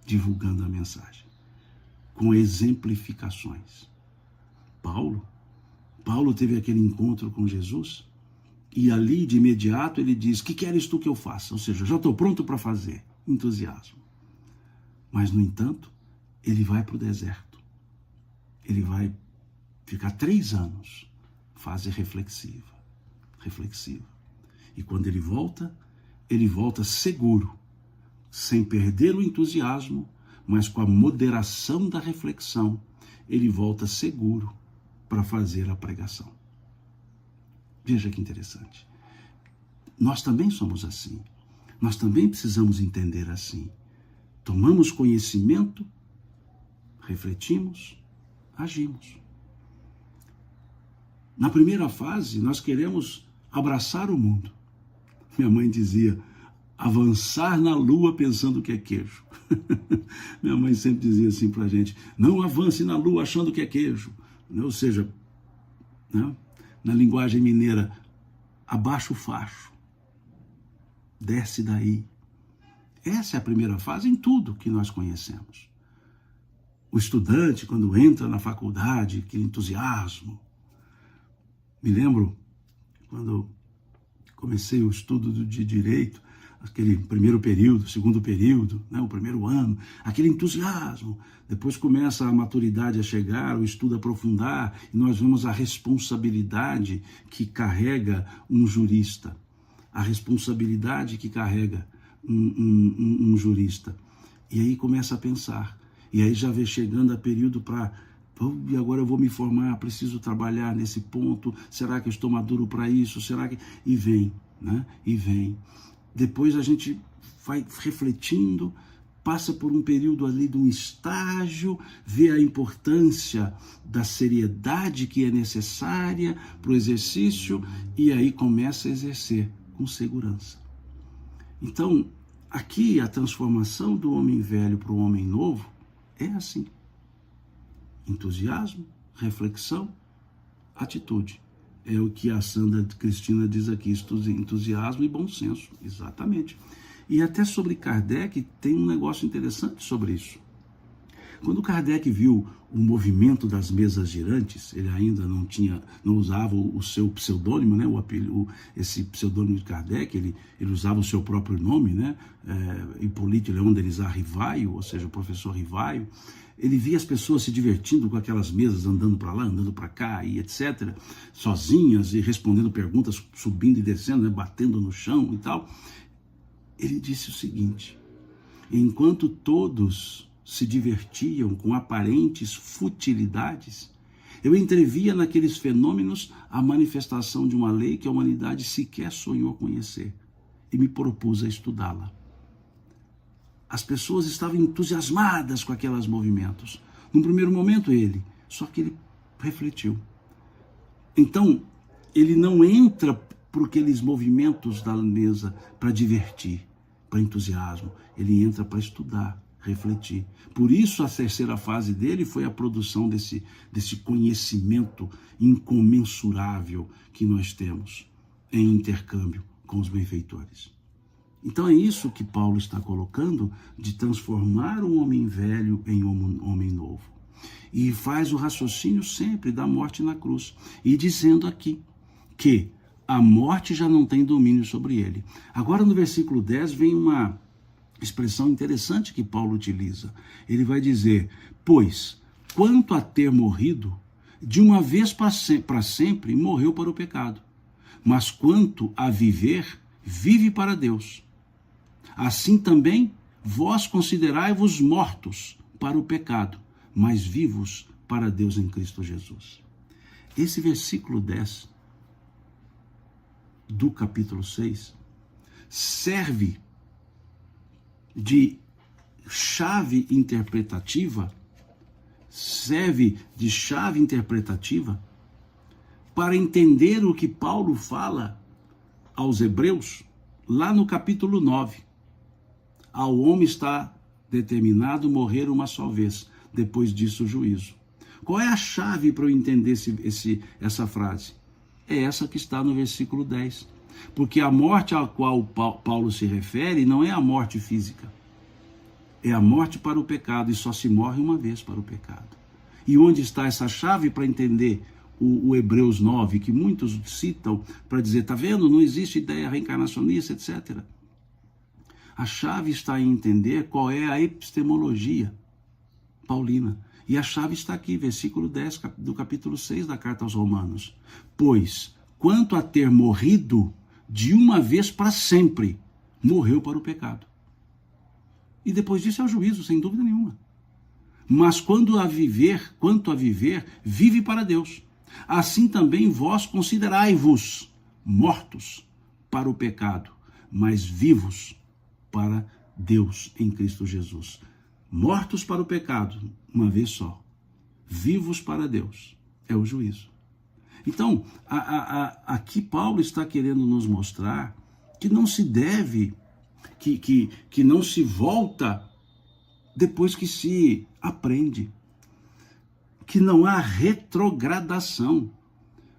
divulgando a mensagem, com exemplificações. Paulo teve aquele encontro com Jesus e ali de imediato ele diz, que queres tu que eu faça? Ou seja, já estou pronto para fazer, entusiasmo. Mas no entanto, ele vai para o deserto, ele vai ficar 3 anos, fase reflexiva. E quando ele volta seguro, sem perder o entusiasmo, mas com a moderação da reflexão, ele volta seguro para fazer a pregação. Veja que interessante. Nós também somos assim. Nós também precisamos entender assim. Tomamos conhecimento, refletimos, agimos. Na primeira fase, nós queremos abraçar o mundo. Minha mãe dizia, avançar na lua pensando que é queijo. Minha mãe sempre dizia assim pra gente, não avance na lua achando que é queijo. Ou seja, né? Na linguagem mineira, abaixa o facho, desce daí. Essa é a primeira fase em tudo que nós conhecemos. O estudante, quando entra na faculdade, aquele entusiasmo. Me lembro, quando comecei o estudo de Direito, aquele primeiro período, segundo período, né, o primeiro ano, aquele entusiasmo. Depois começa a maturidade a chegar, o estudo a aprofundar, e nós vemos a responsabilidade que carrega um jurista, a responsabilidade que carrega um jurista. E aí começa a pensar, e aí já vem chegando a período para, e agora eu vou me formar, preciso trabalhar nesse ponto, será que eu estou maduro para isso, será que... E vem, né? E vem. Depois a gente vai refletindo, passa por um período ali de um estágio, vê a importância da seriedade que é necessária para o exercício e aí começa a exercer com segurança. Então, aqui a transformação do homem velho para o homem novo é assim. Entusiasmo, reflexão, atitude. É o que a Sandra Cristina diz aqui, entusiasmo e bom senso, exatamente. E até sobre Kardec tem um negócio interessante sobre isso. Quando Kardec viu o movimento das mesas girantes, ele ainda não usava o seu pseudônimo, né? Esse pseudônimo de Kardec, ele usava o seu próprio nome, né? Hipólito Leon Derizat Rivaio, ou seja, o professor Rivaio. Ele via as pessoas se divertindo com aquelas mesas, andando para lá, andando para cá, e etc., sozinhas, e respondendo perguntas, subindo e descendo, né? Batendo no chão e tal. Ele disse o seguinte: enquanto todos se divertiam com aparentes futilidades, eu entrevia naqueles fenômenos a manifestação de uma lei que a humanidade sequer sonhou conhecer, e me propus a estudá-la. As pessoas estavam entusiasmadas com aqueles movimentos. Num primeiro momento só que ele refletiu. Então, ele não entra por aqueles movimentos da mesa para divertir, para entusiasmo. Ele entra para estudar, refletir. Por isso, a terceira fase dele foi a produção desse conhecimento incomensurável que nós temos em intercâmbio com os benfeitores. Então é isso que Paulo está colocando, de transformar um homem velho em um homem novo. E faz o raciocínio sempre da morte na cruz. E dizendo aqui que a morte já não tem domínio sobre ele. Agora no versículo 10 vem uma expressão interessante que Paulo utiliza. Ele vai dizer: pois, quanto a ter morrido, de uma vez para sempre morreu para o pecado. Mas quanto a viver, vive para Deus. Assim também, vós considerai-vos mortos para o pecado, mas vivos para Deus em Cristo Jesus. Esse versículo 10 do capítulo 6 serve de chave interpretativa, para entender o que Paulo fala aos Hebreus, lá no capítulo 9. Ao homem está determinado morrer uma só vez, depois disso o juízo. Qual é a chave para eu entender essa frase? É essa que está no versículo 10. Porque a morte a qual Paulo se refere não é a morte física. É a morte para o pecado, e só se morre uma vez para o pecado. E onde está essa chave para entender o Hebreus 9, que muitos citam para dizer, tá vendo, não existe ideia reencarnacionista, etc. A chave está em entender qual é a epistemologia paulina. E a chave está aqui, versículo 10 do capítulo 6 da carta aos Romanos. Pois, quanto a ter morrido, de uma vez para sempre, morreu para o pecado. E depois disso é o juízo, sem dúvida nenhuma. Mas quanto a viver, vive para Deus. Assim também vós considerai-vos mortos para o pecado, mas vivos para Deus em Cristo Jesus. Mortos para o pecado, uma vez só. Vivos para Deus, é o juízo. Então, aqui Paulo está querendo nos mostrar que não se deve, que não se volta depois que se aprende. Que não há retrogradação.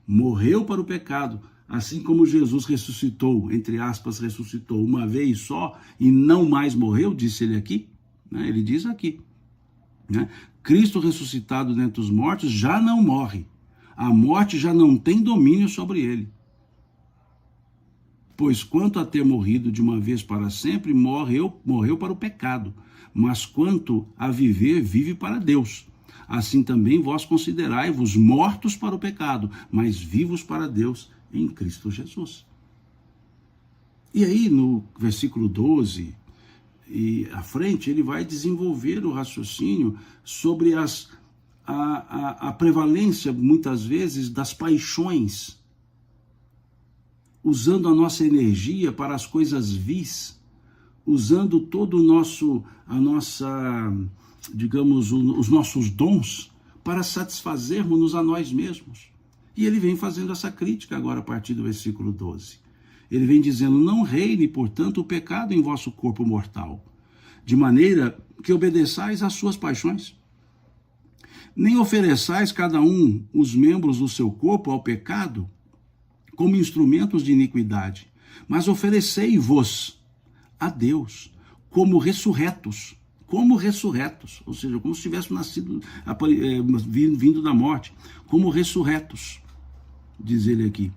Morreu para o pecado, assim como Jesus ressuscitou, entre aspas, ressuscitou uma vez só e não mais morreu, disse ele aqui, né? Ele diz aqui, né? Cristo ressuscitado dentre os mortos já não morre. A morte já não tem domínio sobre ele. Pois quanto a ter morrido de uma vez para sempre, morreu para o pecado. Mas quanto a viver, vive para Deus. Assim também vós considerai-vos mortos para o pecado, mas vivos para Deus em Cristo Jesus. E aí no versículo 12 e à frente, ele vai desenvolver o raciocínio sobre a prevalência, muitas vezes, das paixões, usando a nossa energia para as coisas vis, usando todo digamos, os nossos dons para satisfazermos-nos a nós mesmos. E ele vem fazendo essa crítica agora a partir do versículo 12. Ele vem dizendo, não reine, portanto, o pecado em vosso corpo mortal, de maneira que obedeçais às suas paixões. Nem ofereçais cada um os membros do seu corpo ao pecado como instrumentos de iniquidade, mas oferecei-vos a Deus como ressurretos, como ressurretos, ou seja, como se tivéssemos nascido, vindo da morte, como ressurretos, diz ele aqui,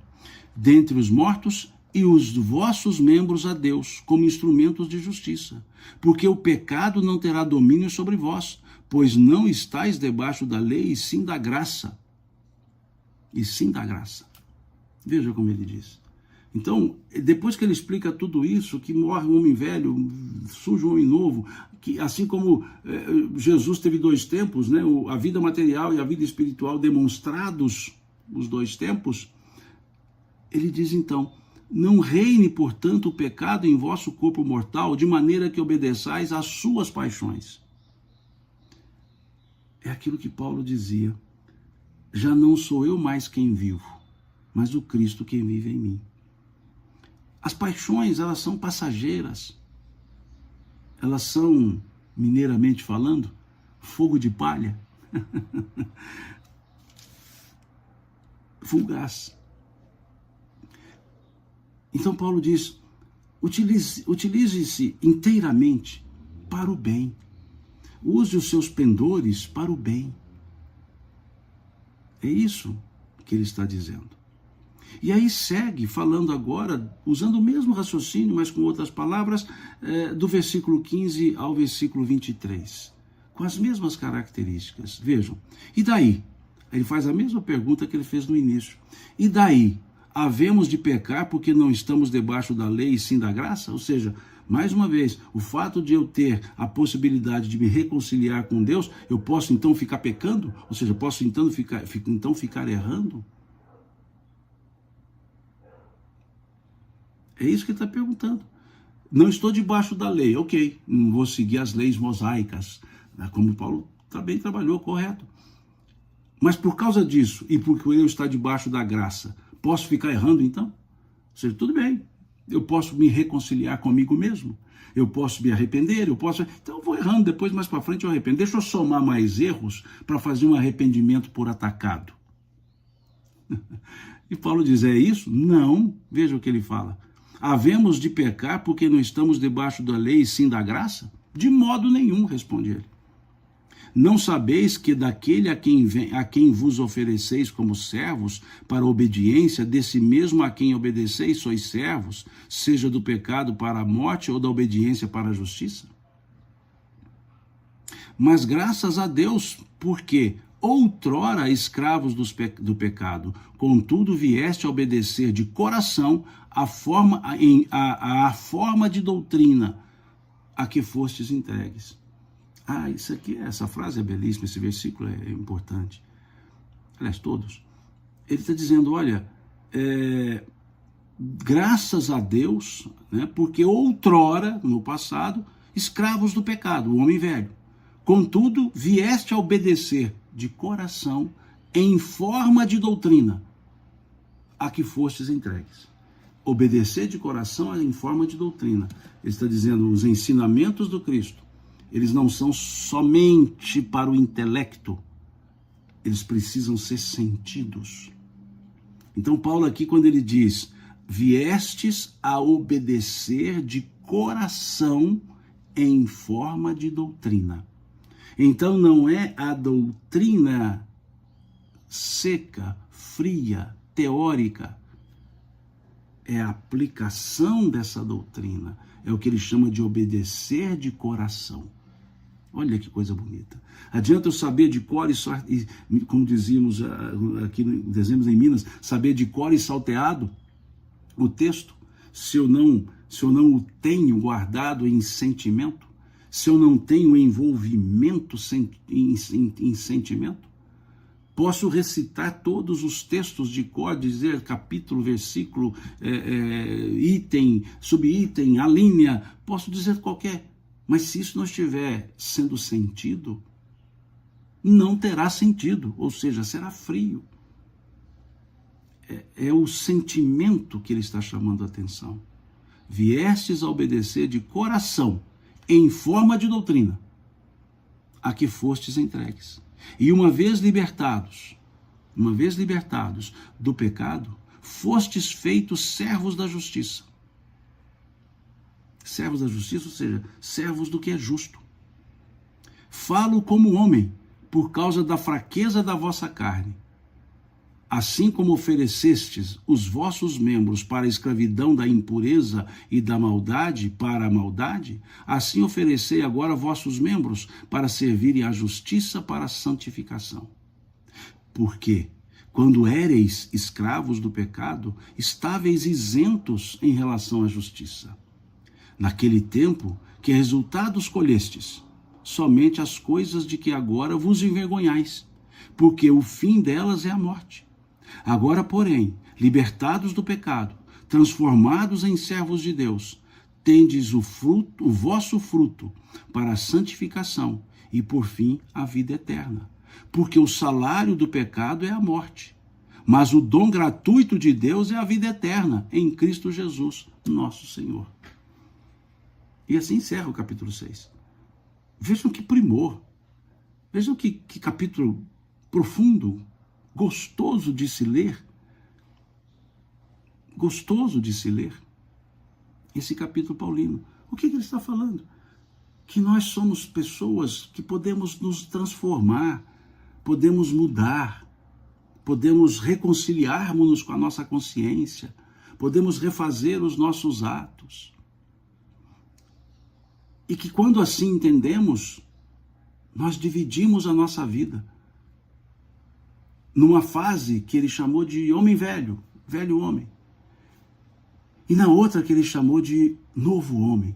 dentre os mortos, e os vossos membros a Deus, como instrumentos de justiça, porque o pecado não terá domínio sobre vós, pois não estáis debaixo da lei, e sim da graça. E sim da graça. Veja como ele diz. Então, depois que ele explica tudo isso, que morre o homem velho, surge o homem novo, que assim como Jesus teve 2 tempos, né, a vida material e a vida espiritual demonstrados os 2 tempos, ele diz então, não reine, portanto, o pecado em vosso corpo mortal, de maneira que obedeçais às suas paixões. É aquilo que Paulo dizia, já não sou eu mais quem vivo, mas o Cristo quem vive em mim. As paixões, elas são passageiras, elas são, mineiramente falando, fogo de palha, fugaz. Então Paulo diz, utilize-se inteiramente para o bem. Use os seus pendores para o bem. É isso que ele está dizendo. E aí segue falando agora, usando o mesmo raciocínio, mas com outras palavras, do versículo 15 ao versículo 23. Com as mesmas características. Vejam, e daí? Ele faz a mesma pergunta que ele fez no início. E daí? Havemos de pecar porque não estamos debaixo da lei e sim da graça? Ou seja, mais uma vez, o fato de eu ter a possibilidade de me reconciliar com Deus, eu posso então ficar pecando? Ou seja, posso então ficar errando? É isso que ele está perguntando. Não estou debaixo da lei, ok, não vou seguir as leis mosaicas, como Paulo também trabalhou, correto. Mas por causa disso, e porque eu estou debaixo da graça, posso ficar errando então? Ou seja, tudo bem, eu posso me reconciliar comigo mesmo, eu posso me arrepender, então eu vou errando, depois mais para frente eu arrependo. Deixa eu somar mais erros para fazer um arrependimento por atacado. E Paulo diz, é isso? Não, veja o que ele fala. Havemos de pecar porque não estamos debaixo da lei e sim da graça? De modo nenhum, responde ele. Não sabeis que daquele a quem vos ofereceis como servos para a obediência, desse mesmo a quem obedeceis sois servos, seja do pecado para a morte ou da obediência para a justiça? Mas graças a Deus, porque outrora escravos do pecado, contudo vieste a obedecer de coração a forma de doutrina a que fostes entregues. Essa frase é belíssima, esse versículo é importante. Aliás, todos. Ele está dizendo, olha, graças a Deus, né, porque outrora, no passado, escravos do pecado, o homem velho. Contudo, vieste a obedecer de coração, em forma de doutrina, a que fostes entregues. Obedecer de coração em forma de doutrina. Ele está dizendo, os ensinamentos do Cristo, eles não são somente para o intelecto, eles precisam ser sentidos. Então Paulo aqui, quando ele diz, viestes a obedecer de coração em forma de doutrina. Então não é a doutrina seca, fria, teórica, é a aplicação dessa doutrina, é o que ele chama de obedecer de coração. Olha que coisa bonita. Adianta eu saber de cor e como dizíamos aqui, dizemos em Minas, saber de cor e salteado o texto, se eu não o tenho guardado em sentimento, se eu não tenho envolvimento em sentimento? Posso recitar todos os textos de cor, dizer capítulo, versículo, item, subitem, a linha, posso dizer qualquer. Mas se isso não estiver sendo sentido, não terá sentido, ou seja, será frio. É o sentimento que ele está chamando a atenção. Viestes a obedecer de coração, em forma de doutrina, a que fostes entregues. E uma vez libertados do pecado, fostes feitos servos da justiça. Servos da justiça, ou seja, servos do que é justo. Falo como homem, por causa da fraqueza da vossa carne. Assim como oferecestes os vossos membros para a escravidão da impureza e da maldade para a maldade, assim oferecei agora vossos membros para servirem à justiça para a santificação. Porque, quando éreis escravos do pecado, estáveis isentos em relação à justiça. Naquele tempo, que resultados colhestes? Somente as coisas de que agora vos envergonhais, porque o fim delas é a morte. Agora, porém, libertados do pecado, transformados em servos de Deus, tendes o vosso fruto para a santificação e, por fim, a vida eterna. Porque o salário do pecado é a morte, mas o dom gratuito de Deus é a vida eterna, em Cristo Jesus, nosso Senhor. E assim encerra o capítulo 6. Vejam que primor, vejam que capítulo profundo, gostoso de se ler. Gostoso de se ler. Esse capítulo paulino. O que ele está falando? Que nós somos pessoas que podemos nos transformar, podemos mudar, podemos reconciliarmos-nos com a nossa consciência, podemos refazer os nossos atos. E que quando assim entendemos, nós dividimos a nossa vida numa fase que ele chamou de homem velho, velho homem, e na outra que ele chamou de novo homem,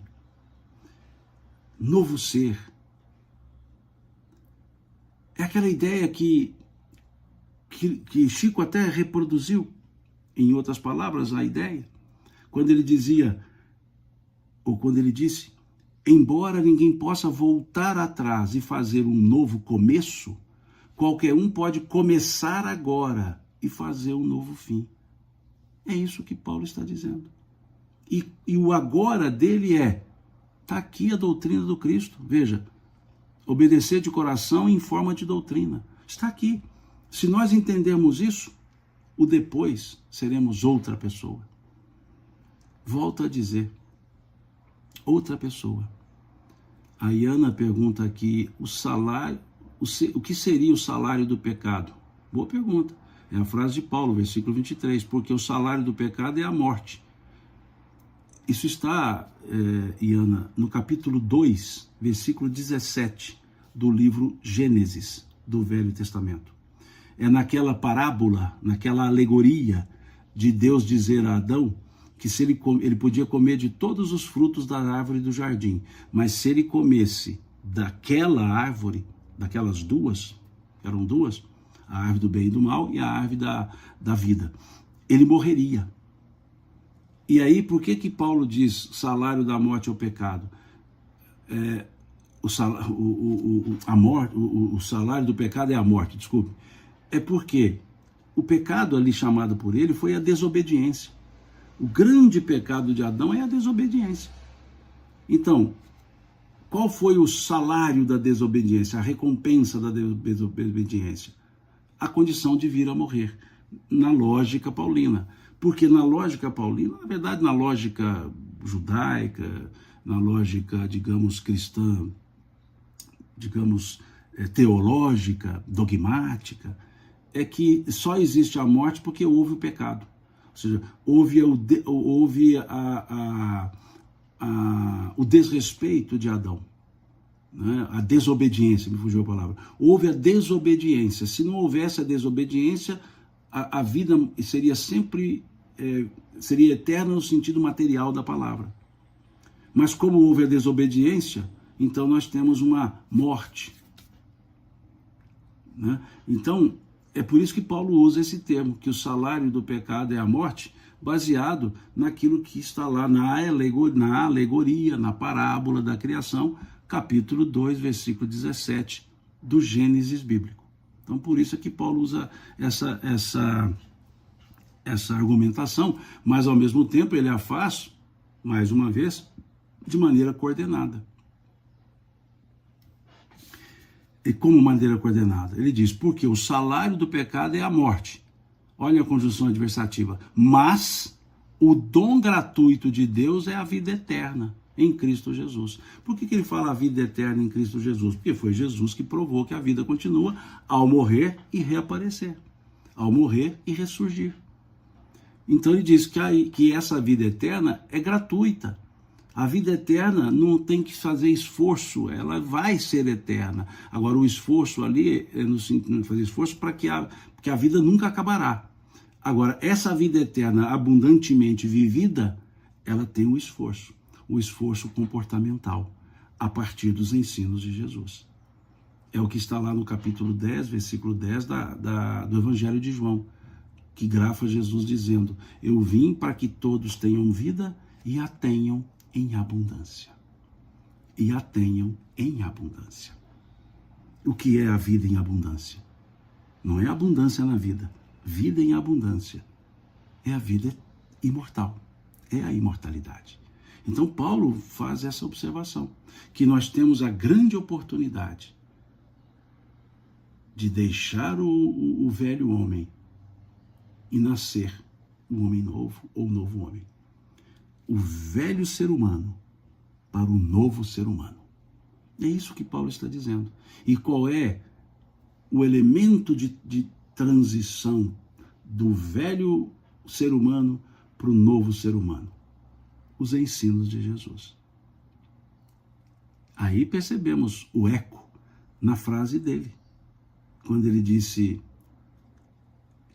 novo ser. É aquela ideia que Chico até reproduziu, em outras palavras, a ideia, quando ele dizia, ou quando ele disse, embora ninguém possa voltar atrás e fazer um novo começo, qualquer um pode começar agora e fazer um novo fim. É isso que Paulo está dizendo. E o agora dele está aqui a doutrina do Cristo. Veja, obedecer de coração em forma de doutrina. Está aqui. Se nós entendermos isso, o depois seremos outra pessoa. Volto a dizer, outra pessoa. A Iana pergunta aqui, o que seria o salário do pecado? Boa pergunta. É a frase de Paulo, versículo 23, porque o salário do pecado é a morte. Isso está, Iana, no capítulo 2, versículo 17 do livro Gênesis, do Velho Testamento. É naquela parábola, naquela alegoria de Deus dizer a Adão que se ele podia comer de todos os frutos da árvore do jardim, mas se ele comesse daquela árvore, daquelas duas, eram duas, a árvore do bem e do mal e a árvore da vida, ele morreria. E aí, por que Paulo diz salário da morte é o pecado? O salário do pecado é a morte, desculpe. É porque o pecado ali chamado por ele foi a desobediência. O grande pecado de Adão é a desobediência. Então, qual foi o salário da desobediência, a recompensa da desobediência? A condição de vir a morrer, na lógica paulina. Porque na lógica paulina, na verdade, na lógica judaica, na lógica, digamos, cristã, digamos, teológica, dogmática, é que só existe a morte porque houve o pecado. Ou seja, houve o desrespeito de Adão, né? A desobediência, me fugiu a palavra. Houve a desobediência. Se não houvesse a desobediência, a vida seria sempre, seria eterna no sentido material da palavra. Mas como houve a desobediência, então nós temos uma morte, né? Então, é por isso que Paulo usa esse termo, que o salário do pecado é a morte, baseado naquilo que está lá na alegoria, na parábola da criação, capítulo 2, versículo 17 do Gênesis bíblico. Então, por isso é que Paulo usa essa argumentação, mas ao mesmo tempo ele a faz, mais uma vez, de maneira coordenada. E como maneira coordenada? Ele diz, porque o salário do pecado é a morte. Olha a conjunção adversativa. Mas o dom gratuito de Deus é a vida eterna. em Cristo Jesus. Por que ele fala a vida eterna em Cristo Jesus? Porque foi Jesus que provou que a vida continua ao morrer e reaparecer, ao morrer e ressurgir. Então ele diz que essa vida eterna é gratuita. A vida eterna não tem que fazer esforço, ela vai ser eterna. Agora o esforço ali é no sentido de fazer esforço para que a vida nunca acabará. Agora essa vida eterna abundantemente vivida, ela tem o esforço comportamental, a partir dos ensinos de Jesus. É o que está lá no capítulo 10, versículo 10 do Evangelho de João, que grafa Jesus dizendo: eu vim para que todos tenham vida e a tenham em abundância. E a tenham em abundância. O que é a vida em abundância? Não é abundância na vida. Vida em abundância é a vida imortal, é a imortalidade. Então Paulo faz essa observação, que nós temos a grande oportunidade de deixar o velho homem e nascer um homem novo ou um novo homem. O velho ser humano para o novo ser humano. É isso que Paulo está dizendo. E qual é o elemento de transição do velho ser humano para o novo ser humano? Os ensinos de Jesus. Aí percebemos o eco na frase dele, quando ele disse: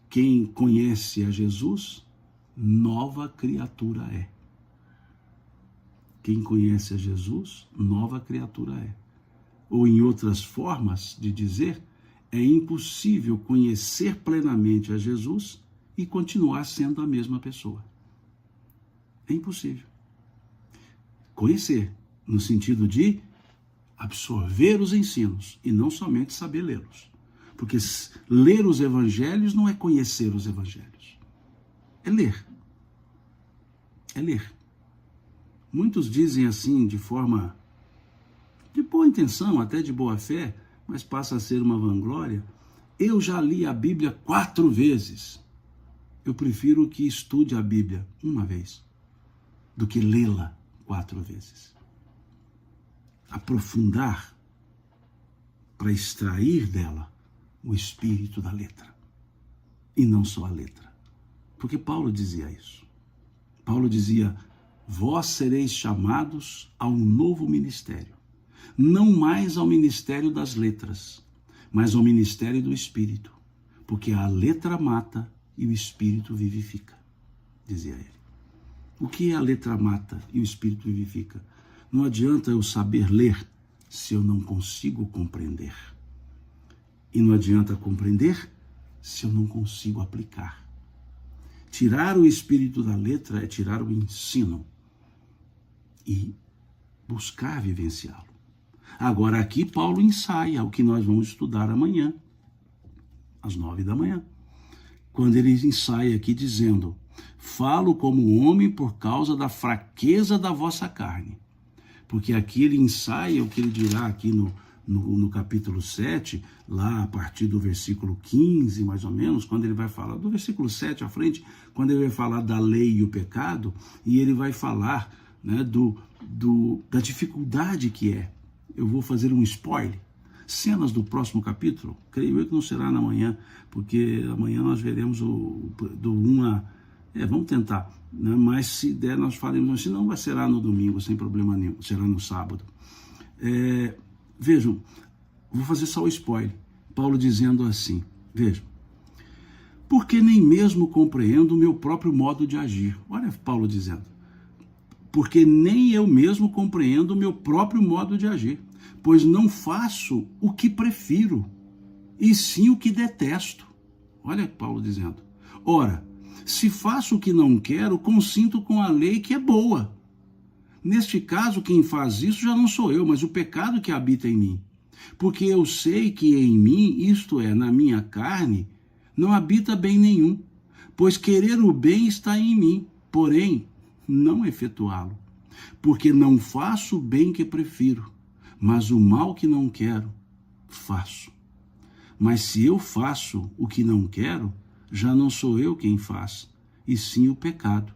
quem conhece a Jesus, nova criatura é. Quem conhece a Jesus, nova criatura é. Ou em outras formas de dizer, é impossível conhecer plenamente a Jesus e continuar sendo a mesma pessoa. É impossível. Conhecer, no sentido de absorver os ensinos e não somente saber lê-los. Porque ler os evangelhos não é conhecer os evangelhos. É ler. É ler. Muitos dizem assim, de forma de boa intenção, até de boa fé, mas passa a ser uma vanglória: eu já li a Bíblia 4 vezes. Eu prefiro que estude a Bíblia uma vez do que lê-la 4 vezes. Aprofundar para extrair dela o espírito da letra e não só a letra. Porque Paulo dizia isso. Paulo dizia: vós sereis chamados a um novo ministério, não mais ao ministério das letras, mas ao ministério do Espírito, porque a letra mata e o Espírito vivifica, dizia ele. O que a letra mata e o Espírito vivifica? Não adianta eu saber ler se eu não consigo compreender. E não adianta compreender se eu não consigo aplicar. Tirar o espírito da letra é tirar o ensino e buscar vivenciá-lo. Agora aqui Paulo ensaia o que nós vamos estudar amanhã, às 9 da manhã. Quando ele ensaia aqui dizendo: falo como homem por causa da fraqueza da vossa carne. Porque aqui ele ensaia o que ele dirá aqui no capítulo 7, lá a partir do versículo 15, mais ou menos, quando ele vai falar, do versículo 7 à frente, quando ele vai falar da lei e o pecado, e ele vai falar, né, da dificuldade que é. Eu vou fazer um spoiler. Cenas do próximo capítulo, creio eu que não será na manhã, porque amanhã nós veremos do 1 a... vamos tentar, né? Mas se der nós faremos, se não será no domingo, sem problema nenhum, será no sábado. Vejam, vou fazer só o spoiler. Paulo dizendo assim, vejam: porque nem mesmo compreendo o meu próprio modo de agir. Olha Paulo dizendo: porque nem eu mesmo compreendo o meu próprio modo de agir, pois não faço o que prefiro, e sim o que detesto. Olha Paulo dizendo: ora, se faço o que não quero, consinto com a lei que é boa. Neste caso, quem faz isso já não sou eu, mas o pecado que habita em mim. Porque eu sei que em mim, isto é, na minha carne, não habita bem nenhum, pois querer o bem está em mim, porém não efetuá-lo. Porque não faço o bem que prefiro, mas o mal que não quero, faço. Mas se eu faço o que não quero, já não sou eu quem faz, e sim o pecado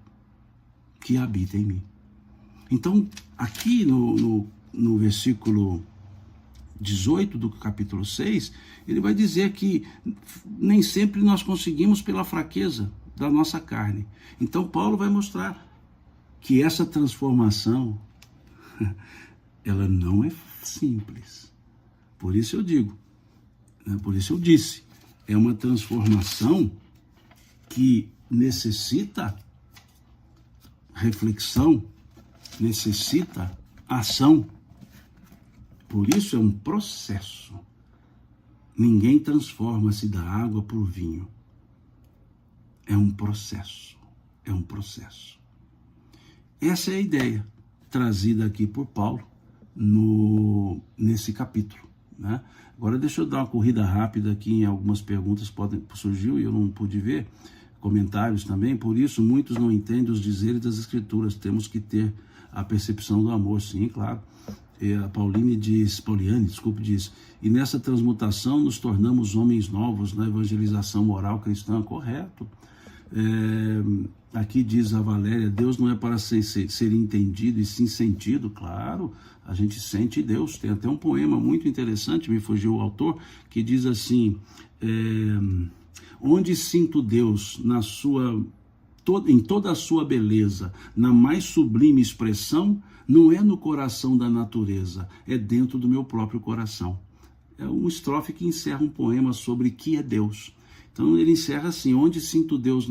que habita em mim. Então, aqui no versículo 18 do capítulo 6, ele vai dizer que nem sempre nós conseguimos pela fraqueza da nossa carne. Então, Paulo vai mostrar que essa transformação, ela não é simples. Por isso eu digo, por isso eu disse, é uma transformação que necessita reflexão, necessita ação. Por isso é um processo. Ninguém transforma-se da água para o vinho. É um processo. É um processo. Essa é a ideia trazida aqui por Paulo nesse capítulo, né? Agora deixa eu dar uma corrida rápida aqui em algumas perguntas surgiu e eu não pude ver, comentários também. Por isso muitos não entendem os dizeres das Escrituras. Temos que ter a percepção do amor. Sim, claro. A Pauliane diz, e nessa transmutação nos tornamos homens novos na evangelização moral cristã. Correto. Aqui diz a Valéria, Deus não é para ser entendido e sim sentido. Claro, a gente sente Deus. Tem até um poema muito interessante, me fugiu o autor, que diz assim, onde sinto Deus em toda a sua beleza, na mais sublime expressão, não é no coração da natureza, é dentro do meu próprio coração. É uma estrofe que encerra um poema sobre que é Deus. Então ele encerra assim, onde sinto Deus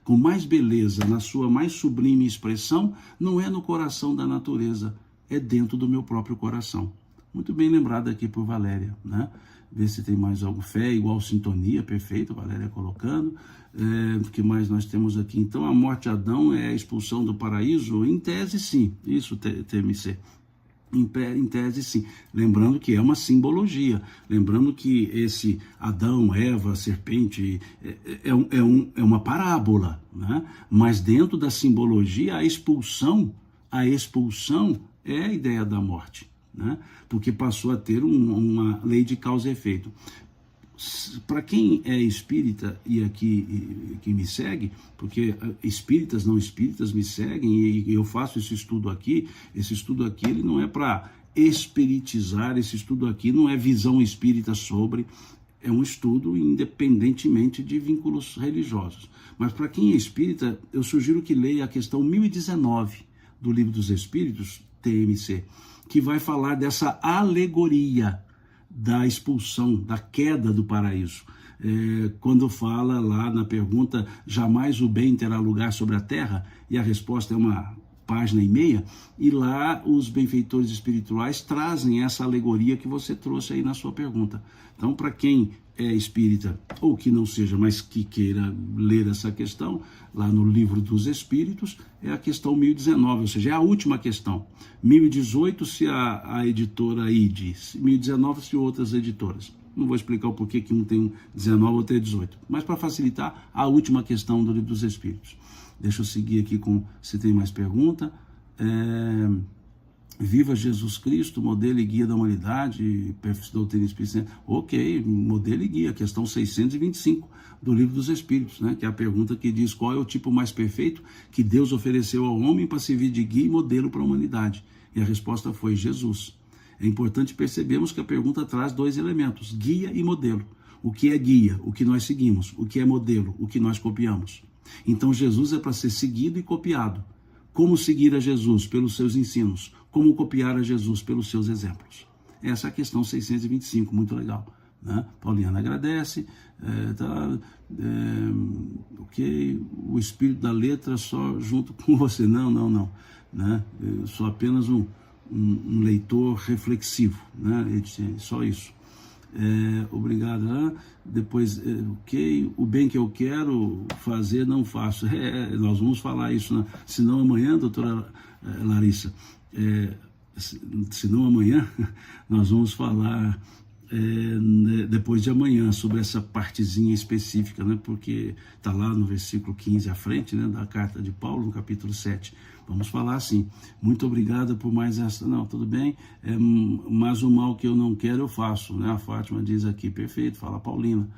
com mais beleza, na sua mais sublime expressão, não é no coração da natureza, é dentro do meu próprio coração. Muito bem lembrado aqui por Valéria, né? Ver se tem mais algo. Fé igual sintonia, perfeito, Valéria colocando. O que mais nós temos aqui? Então, a morte de Adão é a expulsão do paraíso? Em tese, sim. Isso, TMC. Em tese, sim. Lembrando que é uma simbologia. Lembrando que esse Adão, Eva, serpente, é uma parábola, né? Mas dentro da simbologia, a expulsão é a ideia da morte, né? Porque passou a ter uma lei de causa e efeito. Para quem é espírita e aqui que me segue, porque espíritas, não espíritas me seguem e eu faço esse estudo aqui ele não é para espiritizar, esse estudo aqui não é visão espírita sobre, é um estudo independentemente de vínculos religiosos. Mas para quem é espírita, eu sugiro que leia a questão 1019 do Livro dos Espíritos, TMC, que vai falar dessa alegoria da expulsão, da queda do paraíso. Quando fala lá na pergunta, jamais o bem terá lugar sobre a terra, e a resposta é uma página e meia, e lá os benfeitores espirituais trazem essa alegoria que você trouxe aí na sua pergunta. Então, para quem é espírita, ou que não seja, mas que queira ler essa questão, lá no Livro dos Espíritos, é a questão 1019, ou seja, é a última questão. 1018 se a editora ID, 1019 se outras editoras. Não vou explicar o porquê que um tem 19 ou tem 18, mas para facilitar, a última questão do Livro dos Espíritos. Deixa eu seguir aqui se tem mais pergunta. Viva Jesus Cristo, modelo e guia da humanidade, doutrina espírita. Ok, modelo e guia, questão 625 do Livro dos Espíritos, né? Que é a pergunta que diz qual é o tipo mais perfeito que Deus ofereceu ao homem para servir de guia e modelo para a humanidade. E a resposta foi Jesus. É importante percebermos que a pergunta traz dois elementos, guia e modelo. O que é guia? O que nós seguimos. O que é modelo? O que nós copiamos. Então Jesus é para ser seguido e copiado. Como seguir a Jesus? Pelos seus ensinos. Como copiar a Jesus? Pelos seus exemplos. Essa é a questão 625, muito legal, né? Pauliana agradece, ok, o espírito da letra só junto com você. Não, né? Eu sou apenas um leitor reflexivo, né? Só isso. Obrigado. Depois, ok, o bem que eu quero fazer não faço. Nós vamos falar isso, senão amanhã, doutora Larissa, senão amanhã nós vamos falar depois de amanhã sobre essa partezinha específica, né? Porque está lá no versículo 15 à frente, né, da carta de Paulo, no capítulo 7. Vamos falar assim, muito obrigada por mais essa, não, tudo bem, mas o mal que eu não quero eu faço, né? A Fátima diz aqui, perfeito, fala a Paulina,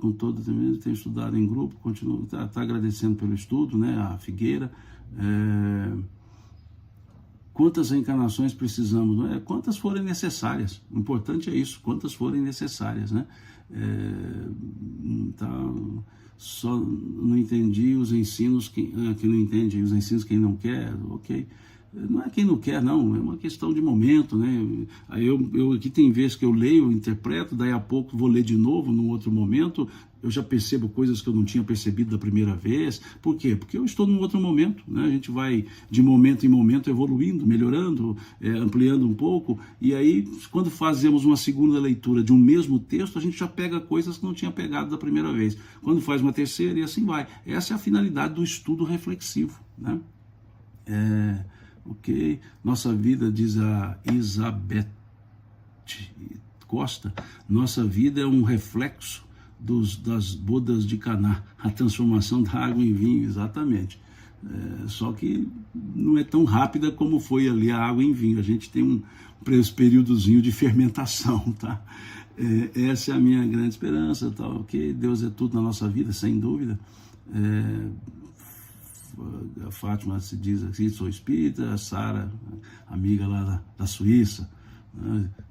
Com todo tenho estudado em grupo, continuo, tá agradecendo pelo estudo, né, a Figueira. Quantas reencarnações precisamos? Não é? Quantas forem necessárias. O importante é isso, quantas forem necessárias, né? Só não entendi os ensinos, que não entende os ensinos quem não quer, ok. Não é quem não quer, não, é uma questão de momento, né? Aí eu aqui tem vezes que eu leio, interpreto, daí a pouco vou ler de novo, num outro momento, eu já percebo coisas que eu não tinha percebido da primeira vez. Por quê? Porque eu estou num outro momento, né? A gente vai de momento em momento evoluindo, melhorando, ampliando um pouco, e aí quando fazemos uma segunda leitura de um mesmo texto, a gente já pega coisas que não tinha pegado da primeira vez. Quando faz uma terceira, e assim vai. Essa é a finalidade do estudo reflexivo, né? Ok, nossa vida, diz a Elizabeth Costa, nossa vida é um reflexo das bodas de Caná, a transformação da água em vinho, exatamente. Só que não é tão rápida como foi ali a água em vinho, a gente tem um períodozinho de fermentação, tá? Essa é a minha grande esperança, tá? Ok, Deus é tudo na nossa vida, sem dúvida. A Fátima se diz assim, sou espírita, a Sara, amiga lá da Suíça,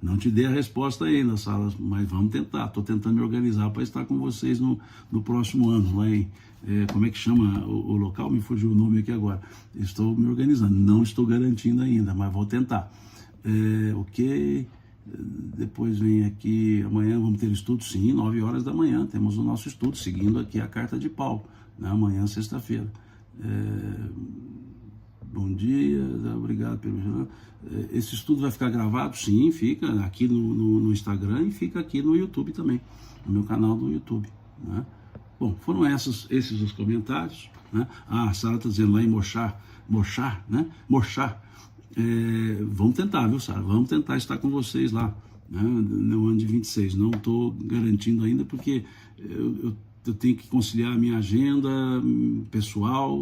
não te dei a resposta ainda, Sara, mas vamos tentar, estou tentando me organizar para estar com vocês no próximo ano, lá em, como é que chama o local? Me fugiu o nome aqui agora, estou me organizando, não estou garantindo ainda, mas vou tentar. Ok, depois vem aqui, amanhã vamos ter estudo, sim, 9 horas da manhã, temos o nosso estudo, seguindo aqui a carta de Paulo, né, amanhã, sexta-feira. Bom dia, obrigado pelo... Esse estudo vai ficar gravado? Sim, fica aqui no Instagram e fica aqui no YouTube também, no meu canal do YouTube, né? Bom, foram esses os comentários, né? A Sara está dizendo lá em Mochar, né? Mochar. Vamos tentar, viu, Sara? Vamos tentar estar com vocês lá, né? No ano de 26. Não estou garantindo ainda porque eu tenho que conciliar a minha agenda pessoal,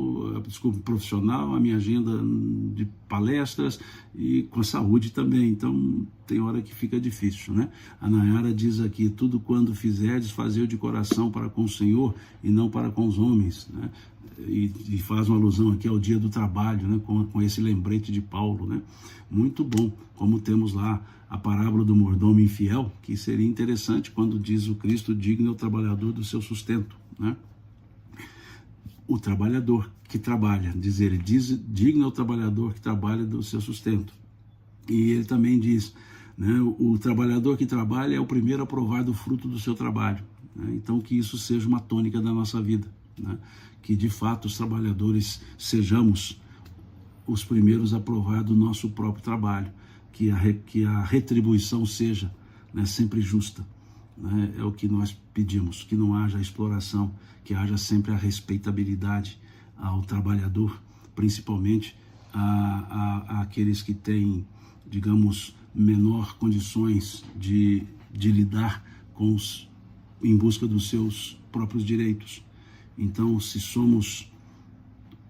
profissional, a minha agenda de palestras e com a saúde também. Então, tem hora que fica difícil, né? A Nayara diz aqui, tudo quando fizerdes, fazei de coração para com o Senhor e não para com os homens, né? E faz uma alusão aqui ao dia do trabalho, né? Com esse lembrete de Paulo, né? Muito bom, como temos lá a parábola do mordomo infiel, que seria interessante quando diz o Cristo, digno é o trabalhador do seu sustento, né? O trabalhador que trabalha, diz ele, digno é o trabalhador que trabalha do seu sustento. E ele também diz, né, o trabalhador que trabalha é o primeiro a provar do fruto do seu trabalho, né? Então que isso seja uma tônica da nossa vida, né? Que de fato os trabalhadores sejamos os primeiros a provar do nosso próprio trabalho, que a retribuição seja, né, sempre justa, né? É o que nós pedimos, que não haja exploração, que haja sempre a respeitabilidade ao trabalhador, principalmente àqueles que têm, digamos, menor condições de lidar em busca dos seus próprios direitos. Então, se somos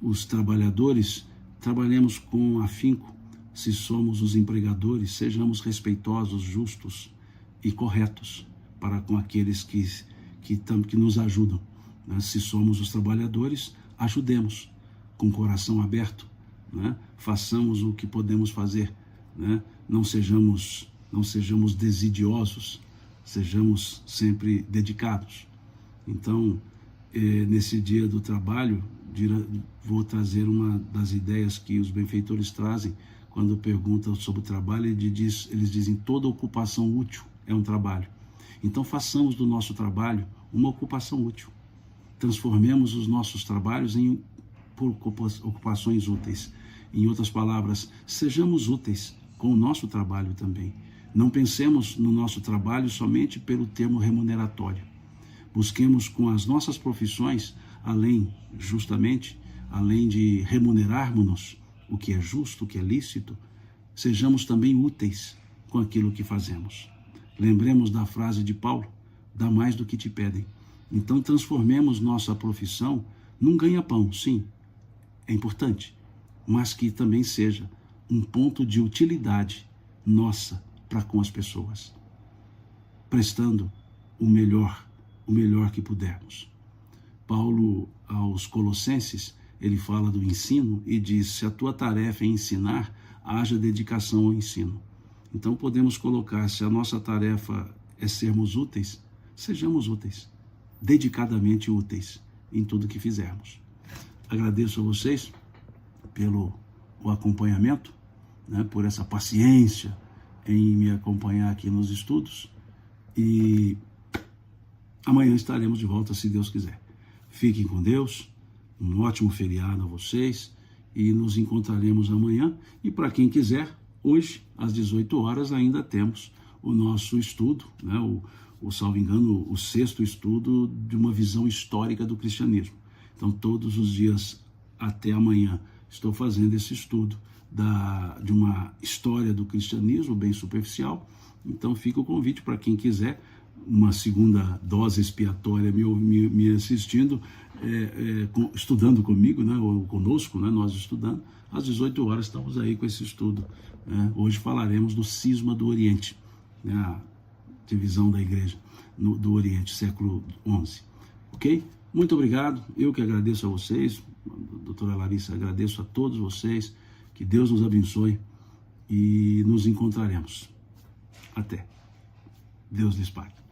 os trabalhadores, trabalhemos com afinco. Se somos os empregadores, sejamos respeitosos, justos e corretos para com aqueles que nos ajudam, né? Se somos os trabalhadores, ajudemos com o coração aberto, né? Façamos o que podemos fazer, né? Não sejamos desidiosos, sejamos sempre dedicados. Então, nesse dia do trabalho, vou trazer uma das ideias que os benfeitores trazem quando perguntam sobre o trabalho. Eles dizem toda ocupação útil é um trabalho. Então façamos do nosso trabalho uma ocupação útil. Transformemos os nossos trabalhos por ocupações úteis. Em outras palavras, sejamos úteis com o nosso trabalho também. Não pensemos no nosso trabalho somente pelo termo remuneratório. Busquemos com as nossas profissões, além de remunerarmos-nos, o que é justo, o que é lícito, sejamos também úteis com aquilo que fazemos. Lembremos da frase de Paulo, dá mais do que te pedem. Então transformemos nossa profissão num ganha-pão, sim, é importante, mas que também seja um ponto de utilidade nossa para com as pessoas, prestando o melhor que pudermos. Paulo, aos Colossenses, ele fala do ensino e diz: se a tua tarefa é ensinar, haja dedicação ao ensino. Então podemos colocar, se a nossa tarefa é sermos úteis, sejamos úteis, dedicadamente úteis em tudo que fizermos. Agradeço a vocês pelo acompanhamento, né, por essa paciência em me acompanhar aqui nos estudos, e amanhã estaremos de volta, se Deus quiser. Fiquem com Deus, um ótimo feriado a vocês, e nos encontraremos amanhã. E para quem quiser, hoje, às 18 horas, ainda temos o nosso estudo, né, salvo engano, o 6º estudo de uma visão histórica do cristianismo. Então, todos os dias até amanhã, estou fazendo esse estudo de uma história do cristianismo bem superficial. Então, fica o convite para quem quiser uma segunda dose expiatória me assistindo, estudando comigo, né, ou conosco, né, nós estudando. Às 18 horas estamos aí com esse estudo. Né? Hoje falaremos do cisma do Oriente, né, a divisão da igreja do Oriente, século XI. Ok? Muito obrigado, eu que agradeço a vocês, doutora Larissa, agradeço a todos vocês, que Deus nos abençoe e nos encontraremos. Até. Deus lhes pague.